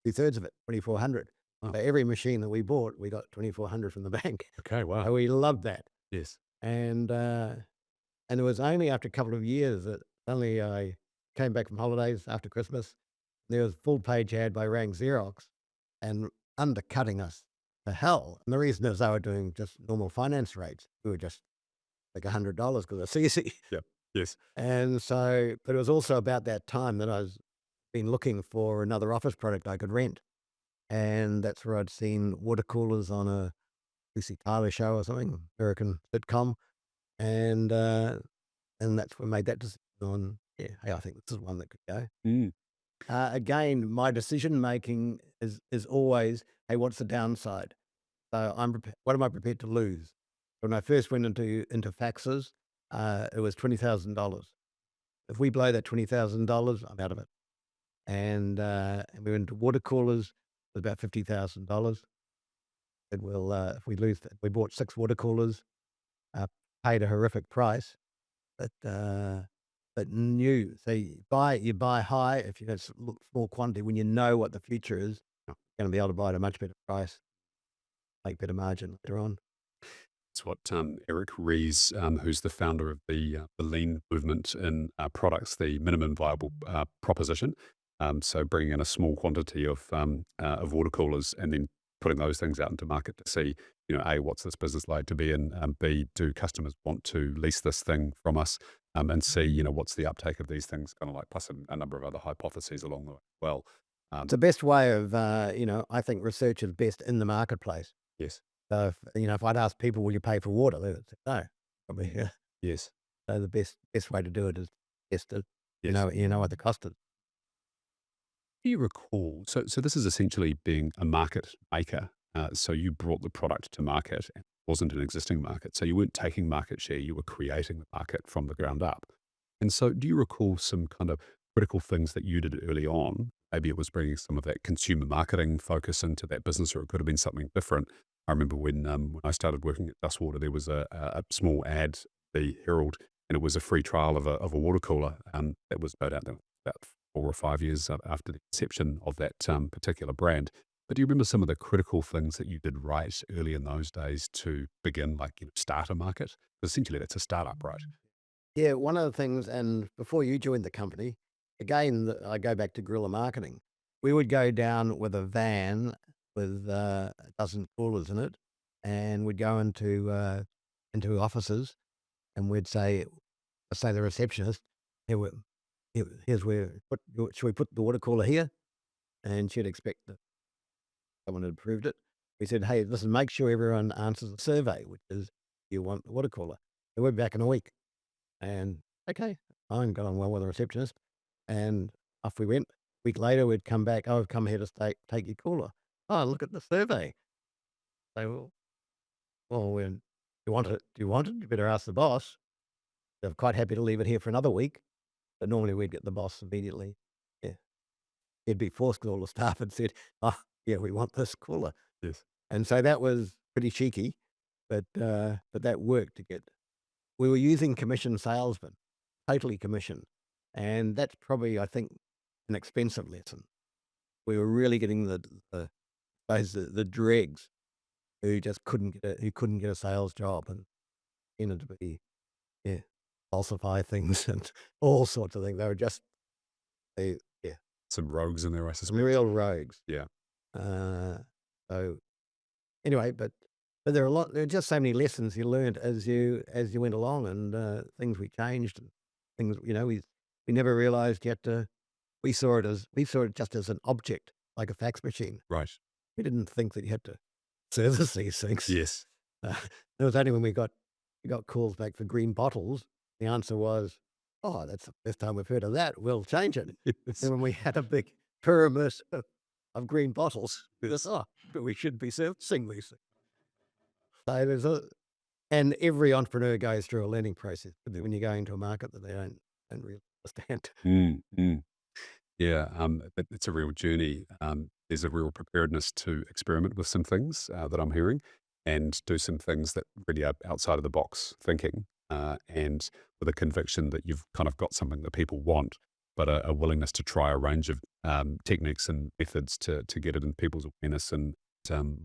two-thirds of it, 2,400. Wow. So every machine that we bought, we got 2,400 from the bank. Okay. Wow. So we loved that, Yes. and it was only after a couple of years that suddenly I came back from holidays after Christmas. There was a full page ad by Rang Xerox and undercutting us to hell. And the reason is they were doing just normal finance rates. We were just like $100 because it's easy. Yep. Yes. And so, but it was also about that time that I was been looking for another office product I could rent. And that's where I'd seen water coolers on a Lucy Tyler show or something, American sitcom. And, uh, and that's what made that decision on, yeah, hey, I think this is one that could go. Mm. Again, my decision making is always, hey, what's the downside? So what am I prepared to lose? When I first went into faxes, it was $20,000. If we blow that $20,000, I'm out of it. And we went into water coolers, it was about $50,000. And if we lose that, we bought 6 water coolers, uh, paid a horrific price, but new. So you buy high if you have small quantity when you know what the future is. You're going to be able to buy at a much better price, make better margin later on. It's what Eric Ries, who's the founder of the lean movement in products, the minimum viable proposition. So bringing in a small quantity of water coolers and then putting those things out into market to see, A, what's this business like to be in? B, do customers want to lease this thing from us? And C, what's the uptake of these things? Kind of like plus a number of other hypotheses along the way as well. It's the best way of, I think research is best in the marketplace. Yes, So if I'd ask people, will you pay for water? They would say no. I mean, yeah. yes, So the best way to do it is just to, yes. you know what the cost is. Do you recall? So this is essentially being a market maker. So you brought the product to market and it wasn't an existing market. So you weren't taking market share, you were creating the market from the ground up. And so do you recall some kind of critical things that you did early on? Maybe it was bringing some of that consumer marketing focus into that business, or it could have been something different. I remember when I started working at Dustwater, there was a small ad, the Herald, and it was a free trial of a water cooler. That was no doubt about 4 or 5 years after the inception of that particular brand. But do you remember some of the critical things that you did right early in those days to begin, like, start a market? 'Cause essentially, that's a startup, right? Yeah, one of the things, and before you joined the company, again, I go back to guerrilla marketing. We would go down with a van with a dozen coolers in it, and we'd go into offices, and we'd say the receptionist, here, here's where should we put the water cooler here? And she'd expect that someone had approved it. We said, hey, listen, make sure everyone answers the survey, which is you want the water cooler. And we're back in a week. And okay, fine, got on well with the receptionist. And off we went. Week later, we'd come back. Oh, I've come here to take your cooler. Oh, look at the survey. So, when you want it, do you want it? You better ask the boss. They're quite happy to leave it here for another week. But normally we'd get the boss immediately. Yeah. He'd be forced to all the staff and said, oh, yeah, we want this cooler. Yes. And so that was pretty cheeky, but that worked to get. We were using commission salesmen, totally commission, and that's probably, I think, an expensive lesson. We were really getting the dregs who just couldn't get a sales job and ended to be, yeah, falsify things and all sorts of things. They were just yeah, Some rogues in there, I some suspect. real rogues. Yeah. Uh, so anyway, but there are just so many lessons you learned as you went along, and things we changed, and things we never realized yet. We saw it just as an object, like a fax machine. Right. We didn't think that you had to service these things. Yes. Uh, it was only when we got calls back for green bottles, the answer was, "Oh, that's the first time we've heard of that. We'll change it." Yes. And when we had a big pyramid of green bottles, we Yes. thought, "Oh, but we should be servicing these things." So and every entrepreneur goes through a learning process when you go into a market that they don't really understand. Mm, mm. Yeah, it's a real journey. There's a real preparedness to experiment with some things that I'm hearing, and do some things that really are outside of the box thinking, and with a conviction that you've kind of got something that people want, but a willingness to try a range of techniques and methods to get it in people's awareness and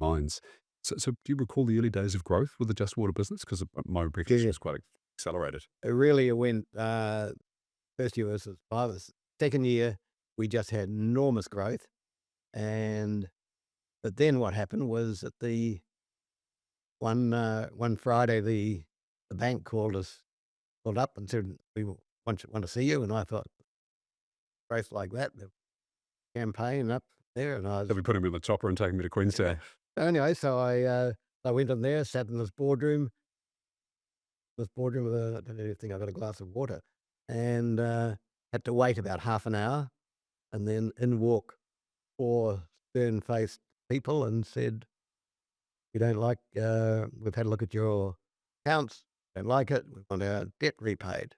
minds. So, do you recall the early days of growth with the Just Water business? Because my recollection Yeah, is quite accelerated. it really went. First year was marvelous. Second year, we just had enormous growth, and but then what happened was that one Friday the bank called up and said, "We want to see you," and I thought, growth like that, the campaign up there, and I They'll was be putting me on the chopper and taking me to yeah. Queenstown. Anyway, so I went in there, sat in this boardroom with I don't even think I got a glass of water, and had to wait about half an hour, and then in walk 4 stern-faced people and said, "We don't like, we've had a look at your accounts, don't like it, we want our debt repaid."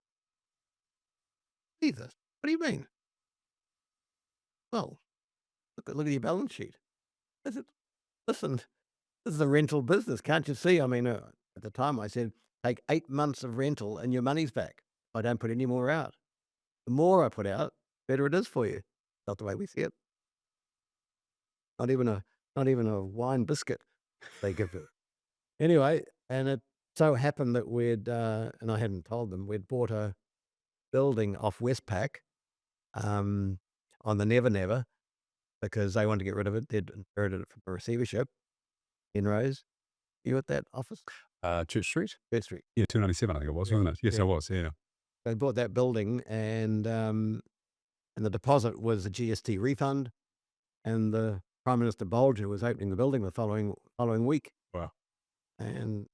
"Jesus, what do you mean?" "Well, look at your balance sheet." I said, "Listen, this is a rental business, can't you see?" I mean, at the time I said, "Take 8 months of rental and your money's back. I don't put any more out. The more I put out, better it is for you." Not the way we see it. Not even a not even a wine biscuit they give you. Anyway, and it so happened that and I hadn't told them, we'd bought a building off Westpac, um, on the Never Never because they wanted to get rid of it. They'd inherited it from a receivership in Rose. You at that office? Church Street? Church Street. Yeah, 297, I think it was, Yeah. wasn't it? Yes, I Yeah. was, yeah. They bought that building and the deposit was a GST refund, and the Prime Minister Bolger was opening the building the following week. Wow. And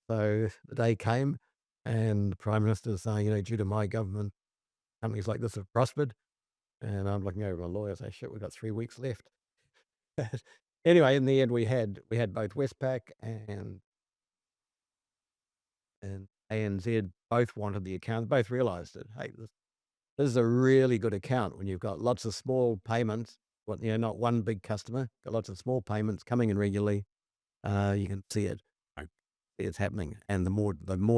so the day came, and the Prime Minister was saying, "Due to my government, companies like this have prospered." And I'm looking over at my lawyer, say, "Shit, we've got 3 weeks left." Anyway, in the end, we had both Westpac and ANZ both wanted the account. Both realised that, hey, this is a really good account when you've got lots of small payments. Not one big customer, got lots of small payments coming in regularly. You can see it. Right. See it's happening, and the more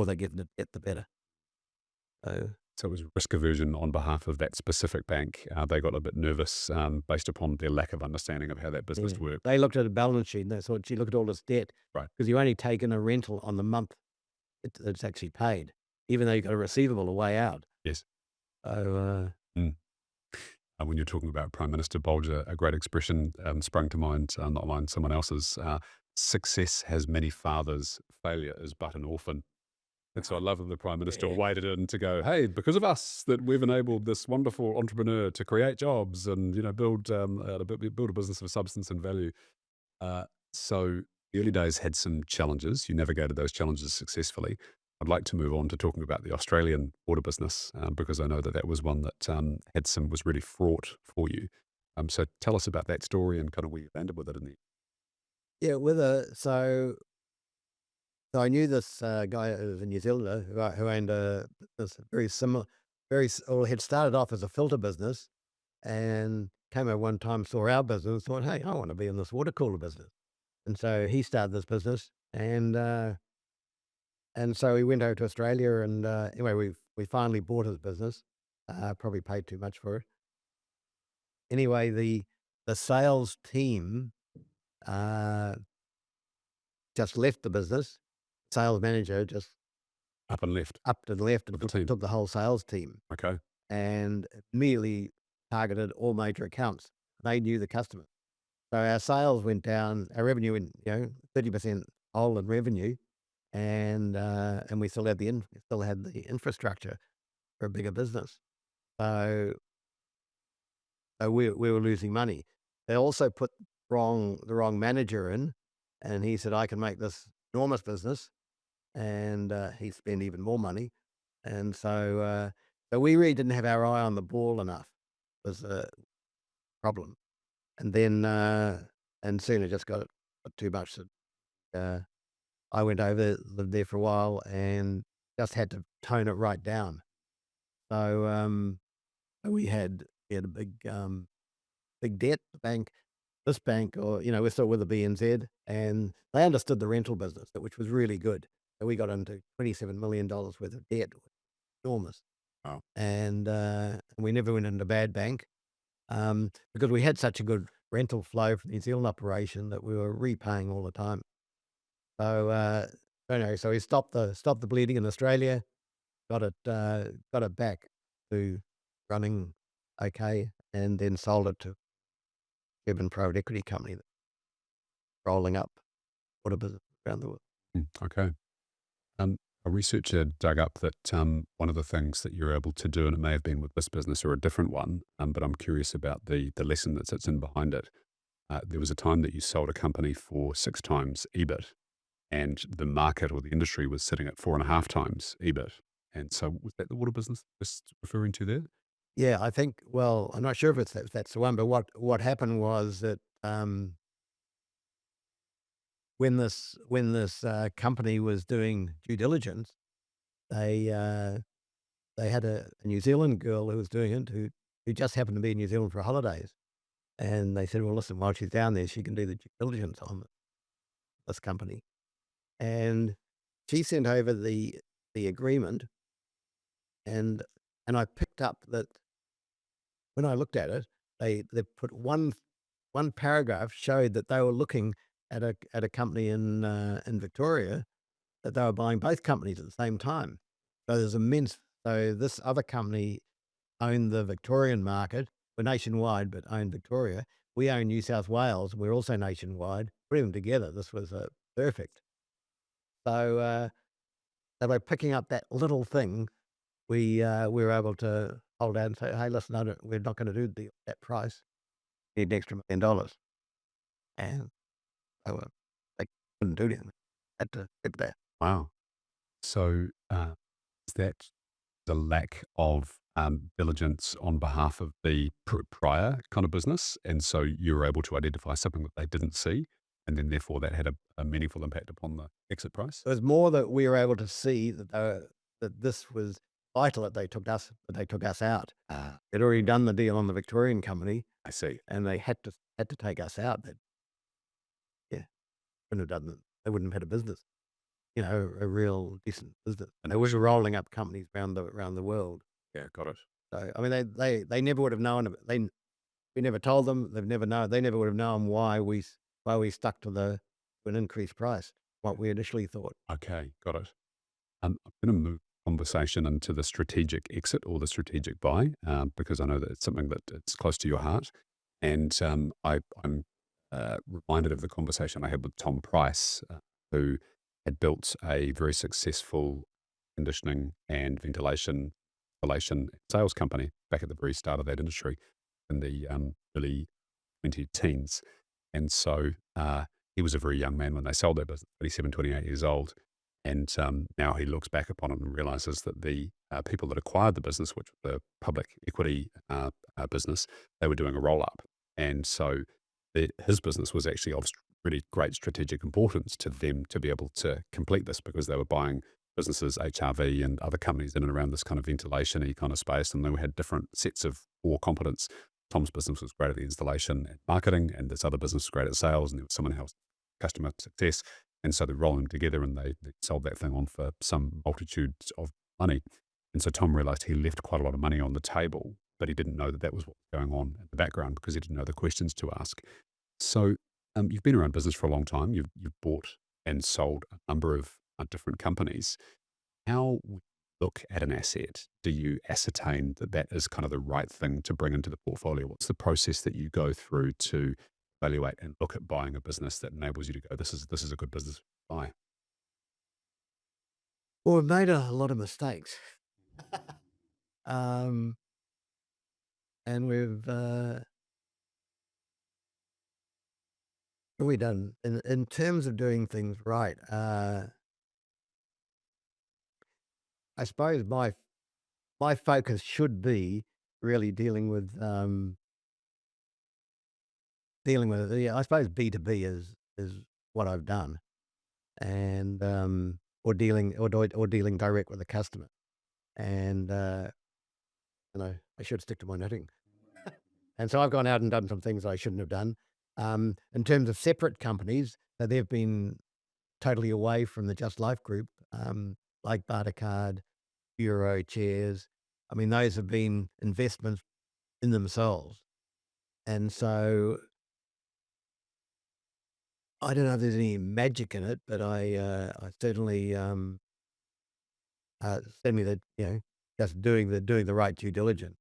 they get in the debt, the better. So So it was risk aversion on behalf of that specific bank. They got a bit nervous based upon their lack of understanding of how that business yeah, worked. they looked at a balance sheet and they thought, "Gee, look at all this debt," Right. because you only take in a rental on the month it's actually paid, even though you've got a receivable a way out. Yes. So Mm. When you're talking about Prime Minister Bolger, a great expression sprung to mind, not mine, someone else's. Success has many fathers, failure is but an orphan. And so I love that the Prime Minister yeah, waded in to go, hey, because of us, that we've enabled this wonderful entrepreneur to create jobs and build a business of substance and value. Uh, so the early days had some challenges. You navigated those challenges successfully. I'd like to move on to talking about the Australian water business because I know that that was one that was really fraught for you. So tell us about that story and kind of where you landed with it in the. yeah. So I knew this guy who was a New Zealander who owned this very similar, or had started off as a filter business, and came over one time, saw our business, thought, "Hey, I want to be in this water cooler business." And so he started this business, and so he went over to Australia, and anyway, we finally bought his business. Probably paid too much for it. Anyway, the sales team uh, just left the business. Sales manager just Up and left upped and left and with the team. took the whole sales team Okay. and immediately targeted all major accounts. They knew the customer. So our sales went down, our revenue went, 30% hole in revenue, and we still had still had the infrastructure for a bigger business. So we were losing money. They also put the wrong manager in, and he said, "I can make this enormous business," and he spent even more money. And so we really didn't have our eye on the ball enough, was the problem. And then and soon it just got too much. Uh, I went over, lived there for a while, and just had to tone it right down. So we had a big debt. The bank, this bank, or we're still with the BNZ, and they understood the rental business, which was really good. So we got into $27 million worth of debt, enormous, Wow. and we never went into a bad bank because we had such a good rental flow from the New Zealand operation that we were repaying all the time. So anyway, so we stopped the bleeding in Australia, got it back to running okay, and then sold it to German private equity company that's rolling up water business around the world. Okay. Um, a researcher dug up that one of the things that you're able to do, and it may have been with this business or a different one, but I'm curious about the lesson that sits in behind it. There was a time that you sold a company for 6 times EBIT, and the market or the industry was sitting at 4.5 times EBIT. And so, was that the water business was referring to there? Yeah, I think. Well, I'm not sure if that's the one, but what happened was that when this company was doing due diligence, they they had a New Zealand girl who was doing it who just happened to be in New Zealand for holidays, and they said, "Well, listen, while she's down there, she can do the due diligence on this company." And she sent over the agreement, and I picked up that when I looked at it, they put one paragraph showed that they were looking at a company in Victoria, that they were buying both companies at the same time. So there's immense. So this other company owned the Victorian market. We're nationwide, but owned Victoria. We own New South Wales. We're also nationwide. Put them together, this was perfect. So by picking up that little thing, we were able to hold out and say, "Hey, listen, we're not going to do that price. We need an extra $1 million." And they couldn't do anything. Had to sit there. Wow. So, is that the lack of diligence on behalf of the prior kind of business? And so you were able to identify something that they didn't see, and then therefore that had a meaningful impact upon the exit price? It was more that we were able to see that this was vital that they took us out. They'd already done the deal on the Victorian company, I see. and they had to take us out. That yeah, wouldn't have done it. They wouldn't have had a business, a real decent business. And They were rolling up companies around the world. yeah, got it. So I mean, they never would have known. We never told them. They never would have known why we stuck to an increased price. What we initially thought. Okay, got it. I'm going to move conversation into the strategic exit or the strategic buy because I know that it's something that it's close to your heart. And I'm reminded of the conversation I had with Tom Price, who had built a very successful conditioning and ventilation installation sales company back at the very start of that industry in the early 20 teens. And so he was a very young man when they sold their business, 27, 28 years old. And now he looks back upon it and realizes that the people that acquired the business, which was the public equity business, they were doing a roll up. And so his business was actually of really great strategic importance to them to be able to complete this because they were buying businesses, HRV and other companies in and around this kind of ventilation-y kind of space. And they had different sets of core competence. Tom's business was great at the installation and marketing, and this other business was great at sales, and there was someone else, customer success. And so they roll them together and they sold that thing on for some multitudes of money. And so Tom realized he left quite a lot of money on the table, but he didn't know that that was what was going on in the background because he didn't know the questions to ask. So you've been around business for a long time. You've bought and sold a number of different companies. How would you look at an asset? Do you ascertain that that is kind of the right thing to bring into the portfolio? What's the process that you go through to evaluate and look at buying a business that enables you to go, this is a good business to buy? Well, we've made a lot of mistakes. Um, and what we done in terms of doing things right. I suppose my focus should be really dealing with yeah, I suppose B2B is what I've done, and or dealing direct with the customer. And I should stick to my knitting. And so I've gone out and done some things I shouldn't have done. In terms of separate companies, they've been totally away from the Just Life group, like Bartercard, Bureau chairs. I mean, those have been investments in themselves. And so I don't know if there's any magic in it, but I certainly that, just doing the right due diligence,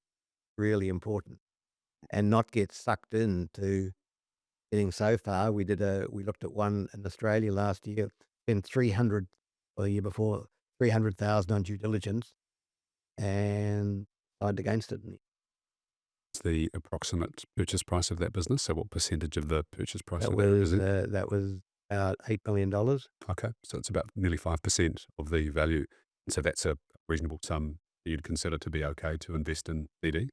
really important, and not get sucked into getting so far. We looked at one in Australia last year, spent 300, or the year before, 300,000 on due diligence, and signed against it. And What's the approximate purchase price of that business? So what percentage of the purchase price that of that was represent? about $8 million. Okay, so it's about nearly 5% of the value. So that's a reasonable sum that you'd consider to be okay to invest in BD?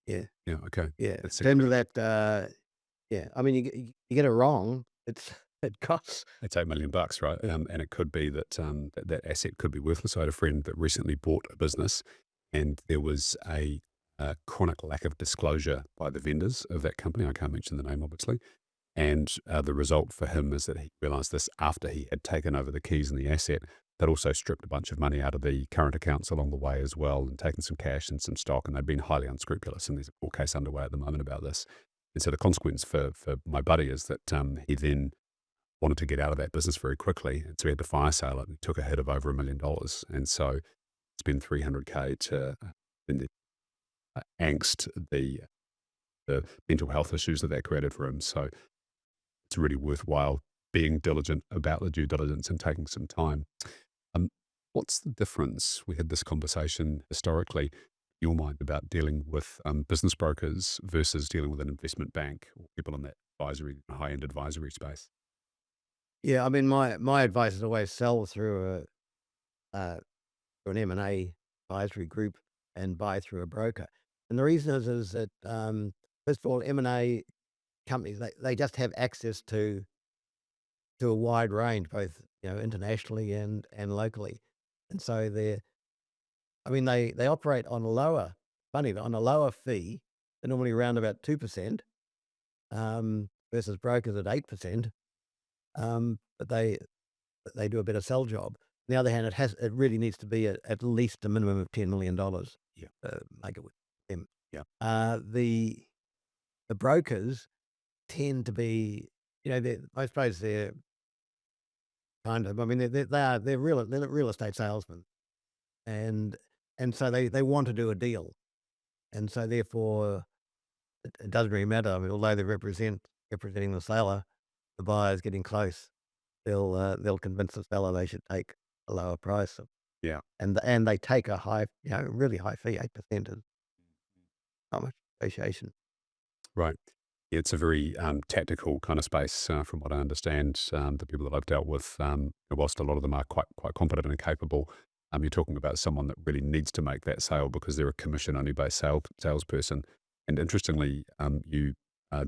Yeah, Yeah, okay. yeah. That's In terms of significant. that, yeah. I mean, you get it wrong, it costs. It's 8 million bucks, right? And it could be that, that asset could be worthless. I had a friend that recently bought a business, and there was a chronic lack of disclosure by the vendors of that company. I can't mention the name, obviously. And the result for him is that he realized this after he had taken over the keys and the asset. They'd also stripped a bunch of money out of the current accounts along the way as well, and taken some cash and some stock, and they'd been highly unscrupulous. And there's a court case underway at the moment about this. And so the consequence for my buddy is that he then wanted to get out of that business very quickly. And so he had to fire sale it and he took a hit of over $1 million. And so spend 300K to in the angst, the mental health issues that that created for him. So it's really worthwhile being diligent about the due diligence and taking some time. Um, what's the difference? We had this conversation historically, in your mind, about dealing with business brokers versus dealing with an investment bank or people in that high end advisory space. Yeah, I mean, my advice is always sell uh, through an M&A advisory group and buy through a broker. And the reason is that, first of all, M&A companies, they just have access to a wide range, both, internationally and locally. And so they operate on on a lower fee. They're normally around about 2%, versus brokers at 8%. But they do a better sell job. On the other hand, it really needs to be at least a minimum of $10 million Yeah. make it with them. Yeah. The brokers tend to be, I suppose they're kind of, I mean, they're real estate salesmen, and so they want to do a deal, and so therefore it doesn't really matter. I mean, although they representing the seller, the buyer's getting close. They'll convince the seller they should take a lower price, Yeah. and they take a high, really high fee. 8% is not much negotiation. Right. Yeah, it's a very tactical kind of space, from what I understand. The people that I've dealt with, whilst a lot of them are quite competent and capable, you're talking about someone that really needs to make that sale because they're a commission only based salesperson. And interestingly, you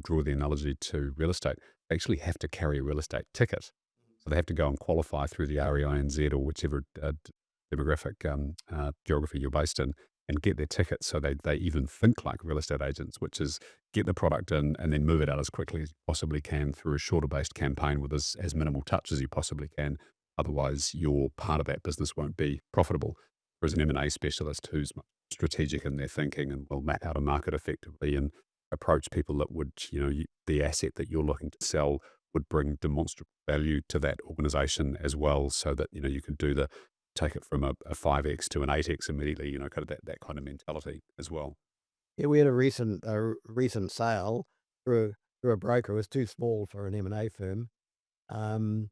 draw the analogy to real estate. They actually have to carry a real estate ticket, so they have to go and qualify through the REINZ or whichever demographic geography you're based in. and get their ticket so they even think like real estate agents, which is get the product in and then move it out as quickly as you possibly can through a shorter based campaign with as minimal touch as you possibly can. Otherwise, your part of that business won't be profitable. Whereas an M&A specialist who's much strategic in their thinking and will map out a market effectively and approach people that would, the asset that you're looking to sell would bring demonstrable value to that organization as well, so that, you could take it from a 5x to an 8x immediately, kind of that kind of mentality as well. Yeah, we had a recent sale through through a broker. It was too small for an M&A firm. Um,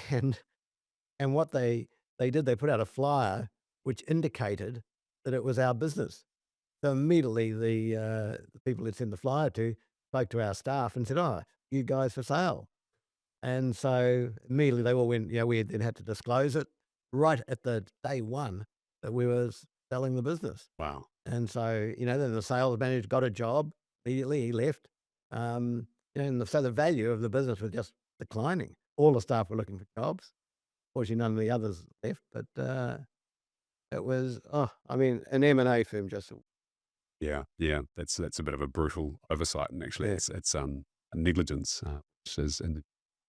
and and what they did, they put out a flyer which indicated that it was our business. So immediately the people that sent the flyer to spoke to our staff and said, "Oh, you guys for sale." And so immediately they all went, yeah, we then had to disclose it right at the day one that we were selling the business. Wow. And so, then the sales manager got a job immediately. He left. So the value of the business was just declining. All the staff were looking for jobs. Fortunately, none of the others left. But it was, an M&A firm just, Yeah, yeah, that's a bit of a brutal oversight, and actually, yeah. it's negligence, which is in the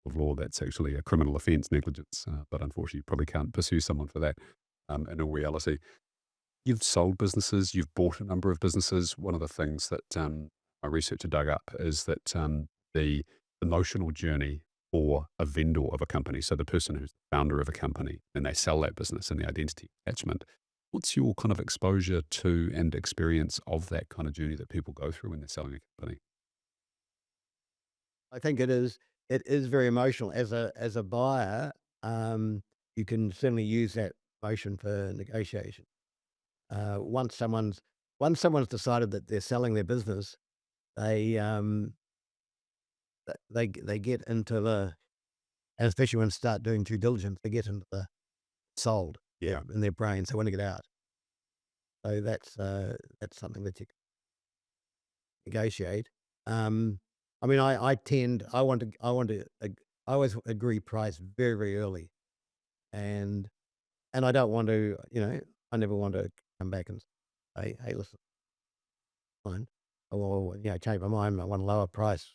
of law that's actually a criminal offence, negligence. But unfortunately, you probably can't pursue someone for that. In all reality, you've sold businesses, you've bought a number of businesses. One of the things that my researcher dug up is that the emotional journey for a vendor of a company, so the person who's the founder of a company, and they sell that business and the identity attachment. What's your kind of exposure to and experience of that kind of journey that people go through when they're selling a company? I think it is very emotional. As a buyer, you can certainly use that emotion for negotiation. Uh, once someone's once someone's decided that they're selling their business, they they get into the and especially when they start doing due diligence, they get into the sold Yeah. in their brains. They want to get out. So that's something that you can negotiate. Um, I always agree price very, very early, and I don't want to, I never want to come back and say, "Hey, listen, fine," or, change my mind. I want a lower price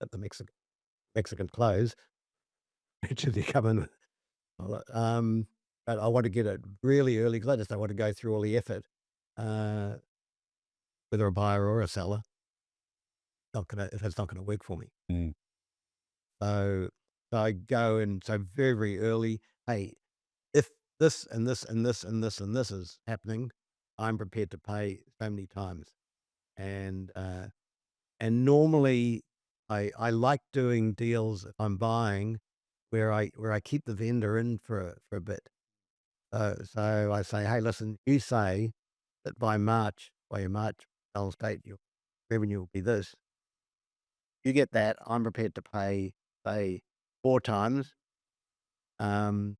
at the Mexican close, which is you come in with. But I want to get it really early because I just don't want to go through all the effort, uh, whether a buyer or a seller. Not gonna if it's not gonna work for me. Mm, So I go and so very, very early, "Hey, if this and this and this and this and this is happening, I'm prepared to pay so many times." And, uh, and normally, I like doing deals if I'm buying where I keep the vendor in for a bit. So I say, "Hey, listen, you say that by your March balance date, your revenue will be this. You get that, I'm prepared to pay, say, 4 times, um,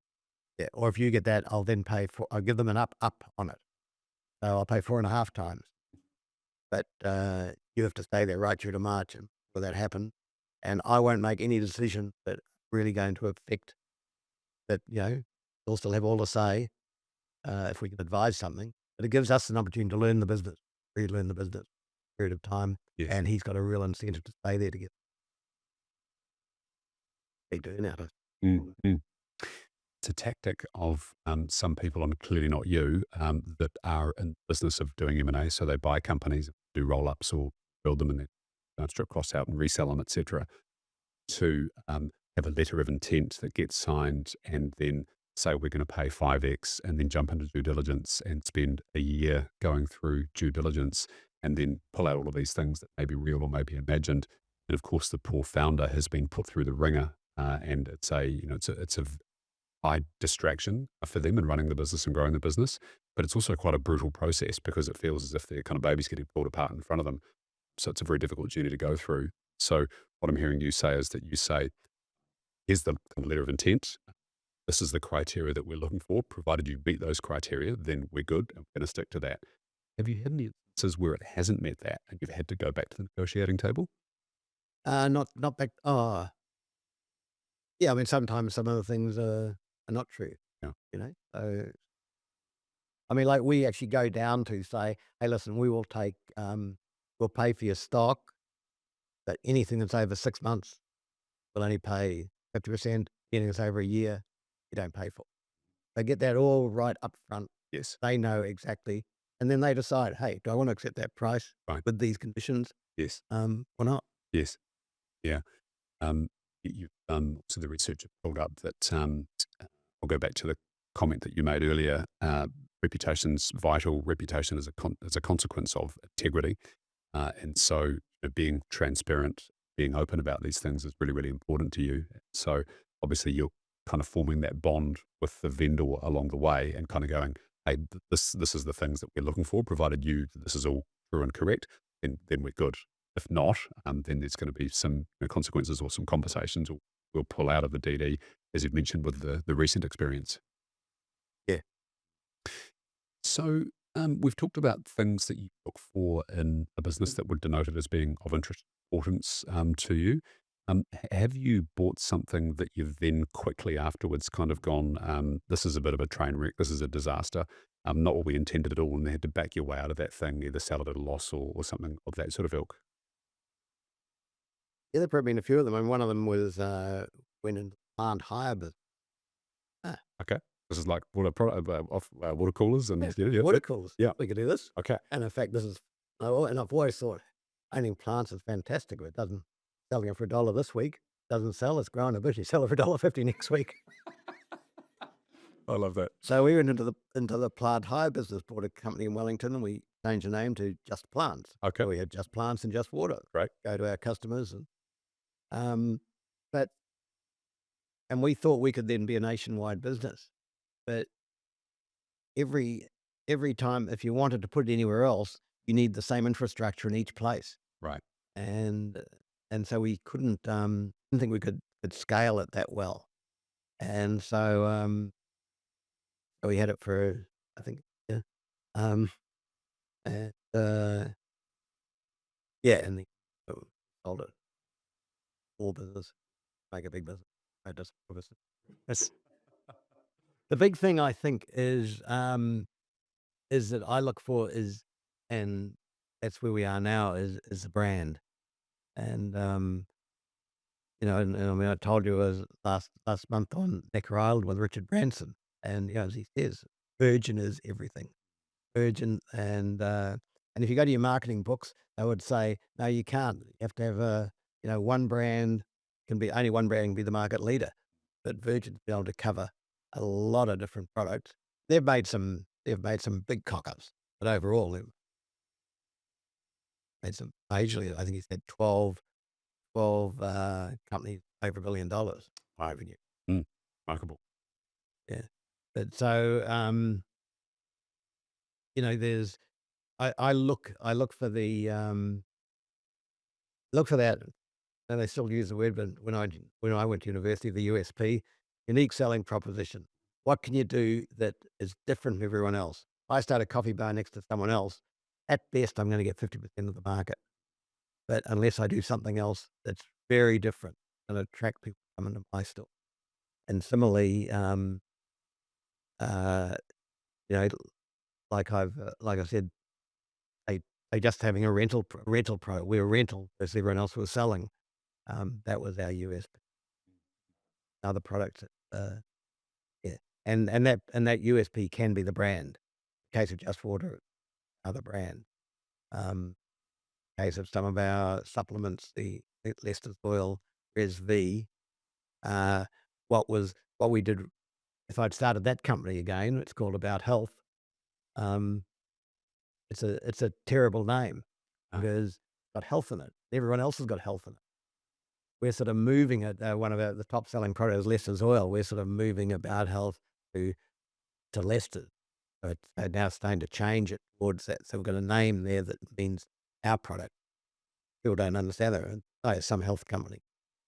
yeah, or if you get that, I'll give them an up on it. So I'll pay 4.5 times, but, you have to stay there right through to March and for that happen, and I won't make any decision that really going to affect that, they'll still have all the say, if we can advise something, but it gives us an opportunity to learn the business, really learn the business period of time, yes. and he's got a real incentive to stay there to get keep doing that. Mm, mm. It's a tactic of some people, and clearly not you, that are in the business of doing M&A. So they buy companies, do roll ups or build them and then strip costs out and resell them, etc. To have a letter of intent that gets signed and then say we're going to pay 5x and then jump into due diligence and spend a year going through due diligence and then pull out all of these things that may be real or may be imagined. And of course, the poor founder has been put through the ringer, and it's a high distraction for them in running the business and growing the business. But it's also quite a brutal process because it feels as if their kind of baby's getting pulled apart in front of them. So it's a very difficult journey to go through. So what I'm hearing you say is that you say, here's the letter of intent. This is the criteria that we're looking for. Provided you meet those criteria, then we're good and we're going to stick to that. Have you had any instances where it hasn't met that and you've had to go back to the negotiating table? Not back. Yeah, I mean, sometimes some of the things are not true, Yeah. So I mean, like, we actually go down to say, "Hey, listen, we will take, we'll pay for your stock, but anything that's over 6 months, we'll only pay 50%. Anything that's over a year, you don't pay for." They get that all right up front. Yes. They know exactly, and then they decide, "Hey, do I wanna accept that price Right. with these conditions, Yes. or not?" Yes. Yeah. Um, you've so the research have pulled up that I'll go back to the comment that you made earlier. Reputation's vital. Reputation is is a consequence of integrity, and so being transparent, being open about these things is really really important to you. So obviously you're kind of forming that bond with the vendor along the way, and kind of going, hey, this is the things that we're looking for. Provided this is all true and correct, then we're good. If not, then there's going to be some consequences or some conversations we'll pull out of the DD, as you've mentioned with the recent experience. Yeah. So we've talked about things that you look for in a business that were denoted as being of interest importance to you. Have you bought something that you've then quickly afterwards kind of gone, this is a bit of a train wreck, this is a disaster, not what we intended at all, and they had to back your way out of that thing, either sell it at a loss or something of that sort of ilk? Yeah, there've probably been a few of them. I mean, one of them was, went into plant hire business. Ah, Okay. This is like water coolers yeah, and yeah, water coolers. yeah. We could do this. Okay. And in fact, this is oh, and I've always thought owning plants is fantastic, but it doesn't selling it for a dollar this week, doesn't sell, it's growing a bit, you sell it for $1.50 next week. I love that. So we went into the plant hire business, bought a company in Wellington, and we changed the name to Just Plants. Okay. So we had Just Plants and Just Water. Great. Go to our customers um, but and we thought we could then be a nationwide business. But every every time if you wanted to put it anywhere else, you need the same infrastructure in each place. Right. And and so we couldn't didn't think we could scale it that well. And so we had it for I think yeah. Um and yeah, and the sold it all business, make a big business. I just that's the big thing I think is that I look for is and that's where we are now is the brand. And and I mean I told you I was last month on Necker Island with Richard Branson, and as he says, Virgin is everything. Virgin and if you go to your marketing books, they would say, "No, you can't. You have to have one brand can be only one brand can be the market leader." But Virgin's been able to cover a lot of different products. They've made some big cock ups, but overall they've made some majorly. I think he said 12 companies over $1 billion revenue. Mm. Remarkable. Yeah. But so there's I look for the look for that, and they still use the word, but when I went to university, the USP, unique selling proposition. What can you do that is different from everyone else? I start a coffee bar next to someone else. At best, I'm going to get 50% of the market. But unless I do something else that's very different and attract people to come into my store. And similarly, uh, you know, like I said, they they just having a rental pro. We were rental as everyone else was selling. That was our USP. Other products, yeah, and that USP can be the brand. Case of Just Water, other brand. Um, Case of some of our supplements, the Lester's Oil, Res V. Uh, what we did if I'd started that company again, it's called About Health. Um, it's a terrible name Ah, because it's got health in it. Everyone else has got health in it. We're sort of moving it. One of the top selling products, Lester's Oil. We're sort of moving About Health to Lester's. So it's now starting to change it towards that. So we've got a name there that means our product. People don't understand that. Oh, it's some health company.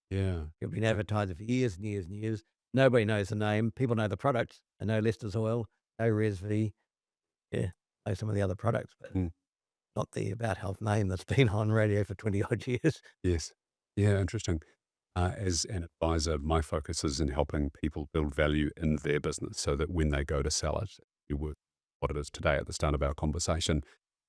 yeah. You've been Okay. advertising for years and years and years. Nobody knows the name. People know the products. They know Lester's Oil, know Resv. Yeah, know some of the other products, but Mm. not the About Health name that's been on radio for 20 odd years. Yes. Yeah, interesting. As an advisor, my focus is in helping people build value in their business so that when they go to sell it, it works. what it is today at the start of our conversation.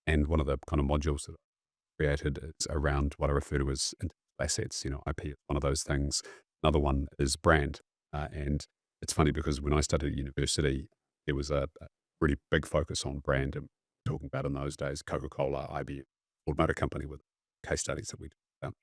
And one of the kind of modules that I created is around what I refer to as intellectual assets. IP is one of those things. Another one is brand. And it's funny because when I studied at university, there was a really big focus on brand. And talking about in those days, Coca-Cola, IBM, Ford Motor Company with case studies that we talked about.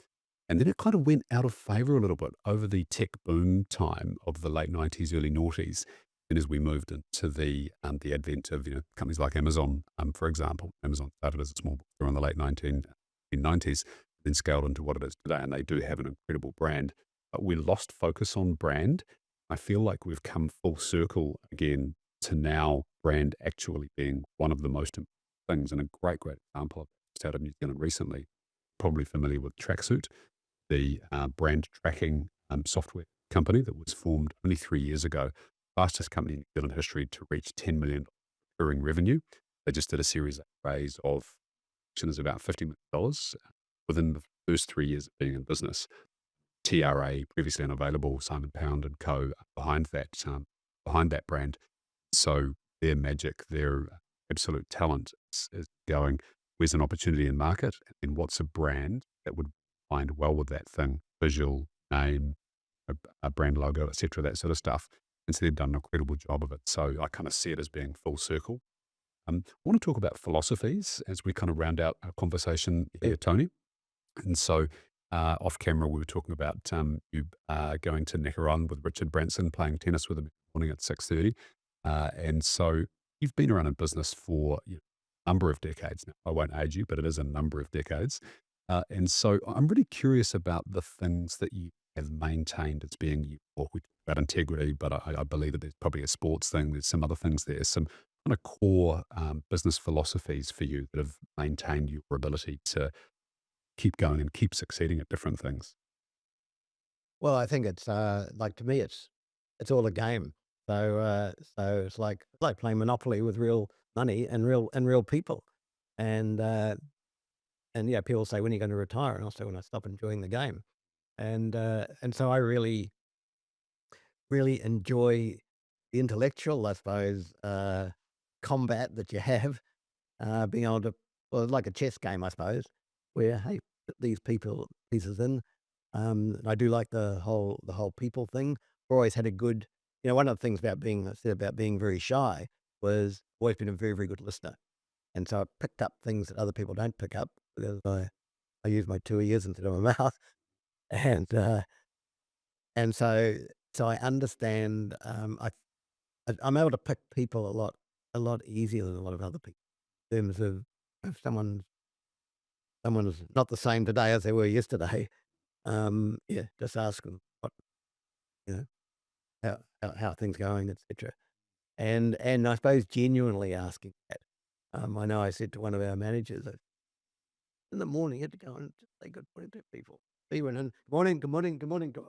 And then it kind of went out of favor a little bit over the tech boom time of the late 90s, early noughties. And as we moved into the advent of companies like Amazon, for example, Amazon started as a small bookstore in the late 1990s, then scaled into what it is today. And they do have an incredible brand. But we lost focus on brand. I feel like we've come full circle again to now brand actually being one of the most important things. And a great, great example of that just out of New Zealand recently, probably familiar with Tracksuit, the brand tracking software company that was formed only 3 years ago, fastest company in New Zealand history to reach $10 million recurring revenue. They just did a Series A raise of, which is about $50 million within the first 3 years of being in business. TRA, previously unavailable, Simon Pound and Co. Behind that brand. So their magic, their absolute talent is going, where's an opportunity in market and what's a brand that would find well with that thing, visual, name, a brand logo, etc., that sort of stuff. And so they've done an incredible job of it. So I kind of see it as being full circle. I want to talk about philosophies as we kind of round out our conversation here, Tony. And so off camera, we were talking about you going to Necker Island with Richard Branson, playing tennis with him in the morning at 6:30. And so you've been around in business for a number of decades now. I won't age you, but it is a number of decades. And so I'm really curious about the things that you have maintained as being you. Well, we talked about integrity, but I believe that there's probably a sports thing. There's some other things there, some kind of core business philosophies for you that have maintained your ability to keep going and keep succeeding at different things. Well, I think it's, like, to me, it's all a game. So it's like playing Monopoly with real money and real people. And, yeah, people say, "When are you gonna retire?" And I'll say, "When I stop enjoying the game." And so I really enjoy the intellectual, I suppose, combat that you have, being able to, well, like a chess game, I suppose, where, hey, put these pieces in. And I do like the whole people thing. I've always had a good, one of the things about being, I said about being very shy, was always been a very, very good listener. And so I picked up things that other people don't pick up because I use my 2 ears instead of my mouth. And, so I understand, I'm able to pick people a lot easier than a lot of other people in terms of if someone's not the same today as they were yesterday. Yeah, just ask them what, you know, how things going, etc. And I suppose genuinely asking that. I know I said to one of our managers, in the morning, you had to go and just say good morning to people. He went in, good morning, good morning, good morning, God.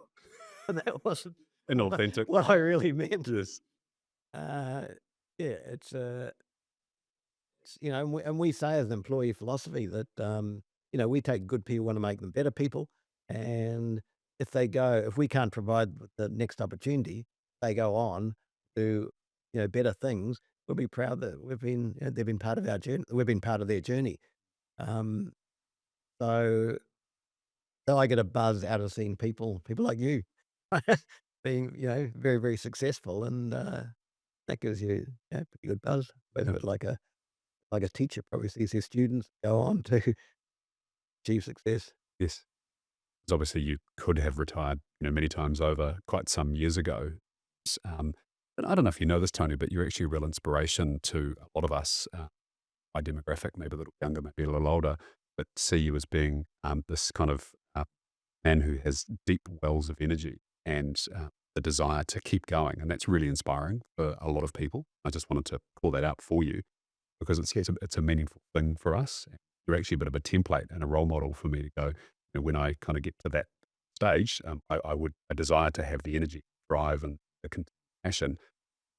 And that wasn't Inauthentic. what I really meant. Yes. Uh, yeah, and we say as an employee philosophy that, we take good people, want to make them better people. And if we can't provide the next opportunity, they go on to, better things, we'll be proud that they've been part of our journey. We've been part of their journey. Um, so, so I get a buzz out of seeing people like you being, very, very successful. And, that gives you, pretty good buzz, whether it's like a teacher probably sees his students go on to achieve success. Yes. 'Cause obviously you could have retired, many times over quite some years ago. But I don't know if you know this, Tony, but you're actually a real inspiration to a lot of us, my demographic, maybe a little younger, maybe a little older, but see you as being this kind of man who has deep wells of energy and the desire to keep going. And that's really inspiring for a lot of people. I just wanted to call that out for you because it's a meaningful thing for us. You're actually a bit of a template and a role model for me to go, when I kind of get to that stage, I desire to have the energy, drive, and the passion.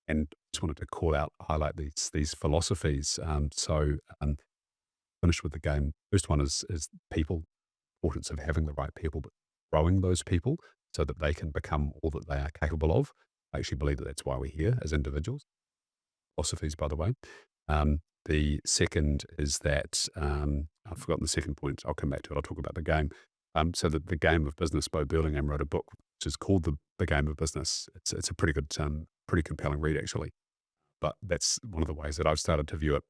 And just wanted to highlight these philosophies. Finished with the game. First one is people, importance of having the right people, but growing those people so that they can become all that they are capable of. I actually believe that that's why we're here as individuals. Philosophies, by the way. The second is that I've forgotten the second point. I'll come back to it. I'll talk about the game. So the game of business, Bo Burlingham wrote a book which is called the Game of Business. It's a pretty good, pretty compelling read actually. But that's one of the ways that I've started to view it,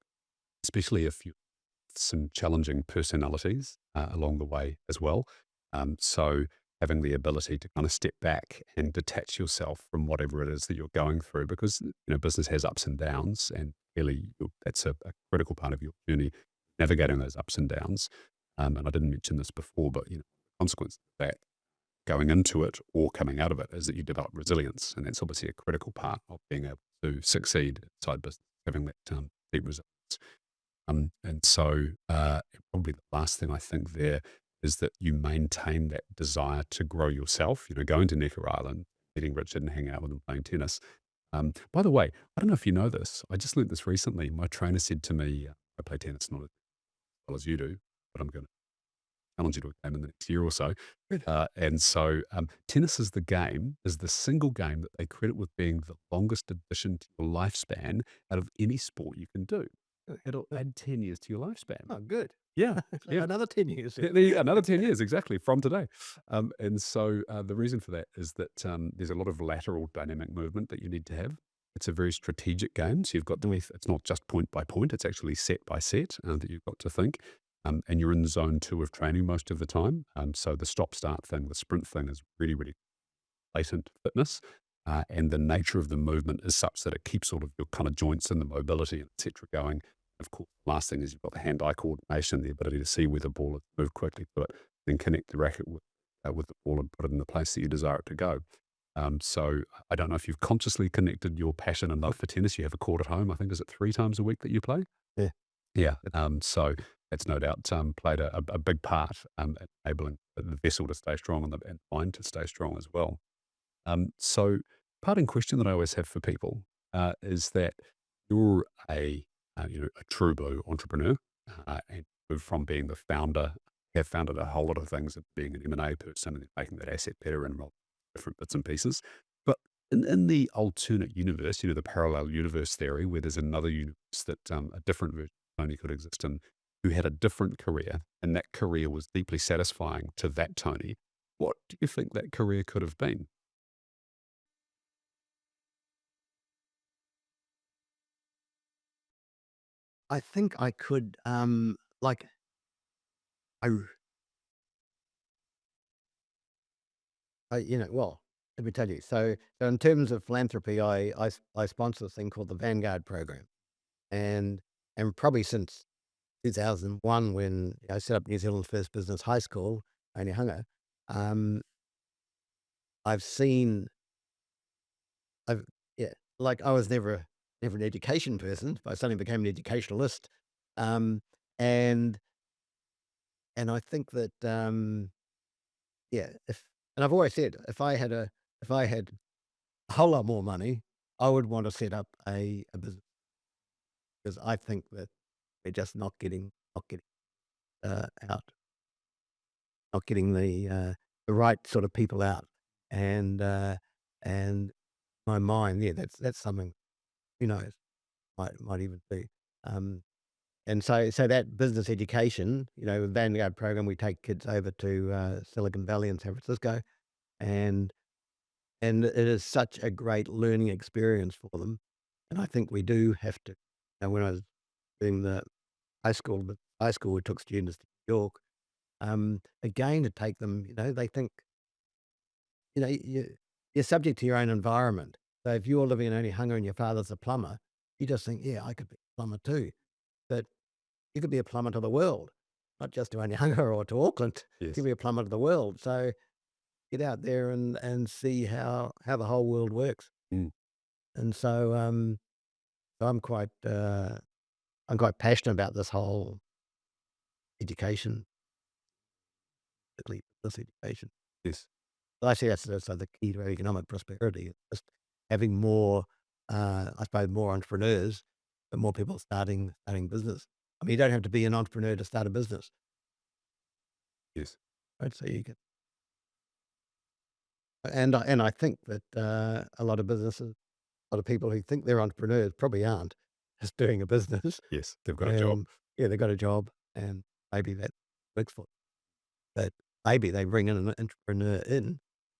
especially if you some challenging personalities along the way as well. So having the ability to kind of step back and detach yourself from whatever it is that you're going through, because business has ups and downs, and clearly that's a critical part of your journey, navigating those ups and downs. And I didn't mention this before, but the consequence of that going into it or coming out of it is that you develop resilience, and that's obviously a critical part of being able to succeed inside business, having that deep resilience. And so, probably the last thing I think there is that you maintain that desire to grow yourself, going to Necker Island, meeting Richard and hanging out with him playing tennis. By the way, I don't know if you know this. I just learnt this recently. My trainer said to me, I play tennis not as well as you do, but I'm going to challenge you to a game in the next year or so. Good. And so, tennis is the single game that they credit with being the longest addition to your lifespan out of any sport you can do. It'll add 10 years to your lifespan. Oh, good. Yeah, yeah. Another 10 years. Yeah, there you go, another 10 years, exactly, from today. And so the reason for that is that there's a lot of lateral dynamic movement that you need to have. It's a very strategic game. So you've got it's not just point by point, it's actually set by set that you've got to think. And you're in zone two of training most of the time. So the stop start thing, the sprint thing is really, really latent fitness. And the nature of the movement is such that it keeps all of your kind of joints and the mobility, et cetera, going. Of course, the last thing is you've got the hand-eye coordination, the ability to see where the ball is, move quickly to it, then connect the racket with the ball and put it in the place that you desire it to go. So I don't know if you've consciously connected your passion and love for tennis. You have a court at home. I think, is it 3 times a week that you play? Yeah. Yeah. So it's no doubt played a big part in enabling the vessel to stay strong and the mind to stay strong as well. So parting question that I always have for people is that you're a true blue entrepreneur, and move from being the founder, have founded a whole lot of things, and being an M&A person and making that asset better and different bits and pieces. But in the alternate universe, the parallel universe theory, where there's another universe that a different version of Tony could exist in, who had a different career, and that career was deeply satisfying to that Tony. What do you think that career could have been? I think I could, like, I, well, let me tell you. So in terms of philanthropy, I sponsor this thing called the Vanguard program, and probably since 2001 when I set up New Zealand's first business high school, Onehunga, um, I've seen, I've yeah, like I was never an education person, but I suddenly became an educationalist, um, and I think that yeah, if and I've always said if I had a whole lot more money, I would want to set up a business because I think that we're just not getting out, not getting the right sort of people out, and and my mind, yeah, that's something who knows might even be. Um, and so that business education, with Vanguard program, we take kids over to Silicon Valley and San Francisco, and it is such a great learning experience for them. And I think we do have to. And when I was doing the high school, we took students to New York. Again, to take them, they think, you're subject to your own environment. So if you're living in only hunger and your father's a plumber, you just think, yeah, I could be a plumber too. But you could be a plumber to the world, not just to only hunger or to Auckland. You could Yes. be a plumber to the world. So get out there and see how the whole world works. Mm. And so I'm quite passionate about this whole education, particularly this education. Yes. I see that's the key to our economic prosperity. Just having more, I suppose, more entrepreneurs, but more people starting business. I mean, you don't have to be an entrepreneur to start a business, Yes. right? So you can, and I think that a lot of businesses, a lot of people who think they're entrepreneurs probably aren't. is doing a business, Yes, they've got a job. and yeah, they got a job, and maybe that works for them. But maybe they bring in an entrepreneur in,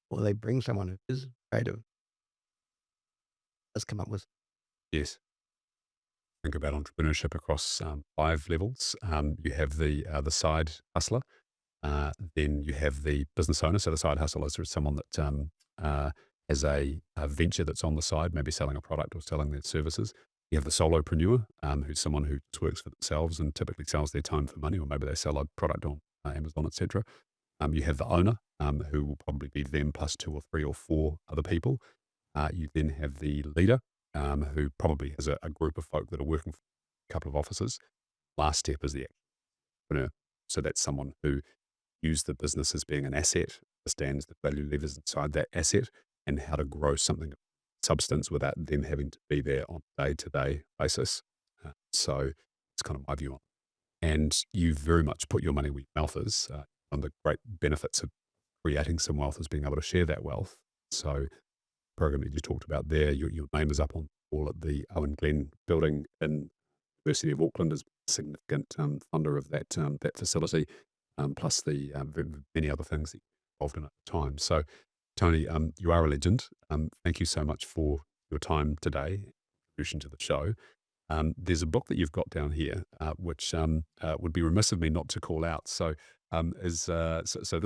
or they bring someone who is creative, has come up with. Yes. Think about entrepreneurship across 5 levels. You have the side hustler, then you have the business owner. So the side hustler is someone that uh, has a venture that's on the side, maybe selling a product or selling their services. You have the solopreneur, who's someone who just works for themselves and typically sells their time for money, or maybe they sell a product on Amazon, etc. You have the owner, who will probably be them plus 2 or 3 or 4 other people. You then have the leader, who probably has a group of folk that are working for a couple of offices. Last step is the entrepreneur. So that's someone who views the business as being an asset, understands the value levers inside that asset, and how to grow something of substance without them having to be there on a day-to-day basis. So it's kind of my view on it. And you very much put your money where your mouth is. One of the great benefits of creating some wealth is being able to share that wealth. So program that you talked about there, your name is up on the wall at the Owen Glen building in University of Auckland as a significant funder of that facility, plus the many other things that you're involved in at the time. So, Tony, you are a legend. Thank you so much for your time today, contribution to the show. There's a book that you've got down here, which would be remiss of me not to call out. So this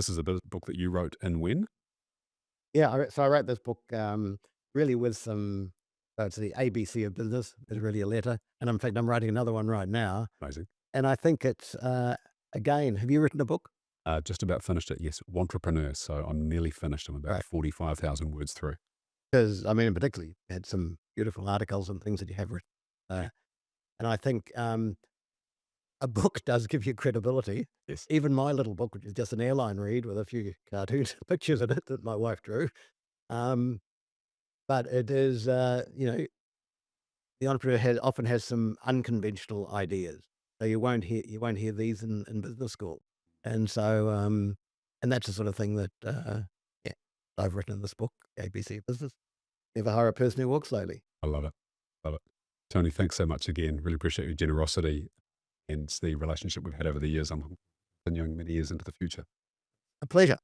is a book that you wrote in when? Yeah, so I wrote this book, really with some it's the ABC of business. It's really a letter, and in fact, I'm writing another one right now, Amazing. and I think it's, again, have you written a book? Just about finished it, yes. Entrepreneur. So I'm nearly finished. I'm about Right. 45,000 words through. Because, I mean, particularly, you had some beautiful articles and things that you have written, Yeah. and I think, a book does give you credibility. Yes. Even my little book, which is just an airline read with a few cartoons pictures in it that my wife drew, um, but it is, the entrepreneur often has some unconventional ideas. So you won't hear these in business school. And so, and that's the sort of thing that, yeah, I've written in this book, The ABC of Business. Never hire a person who walks slowly. I love it. Love it. Tony, thanks so much again. Really appreciate your generosity and the relationship we've had over the years. I'm continuing many years into the future. A pleasure.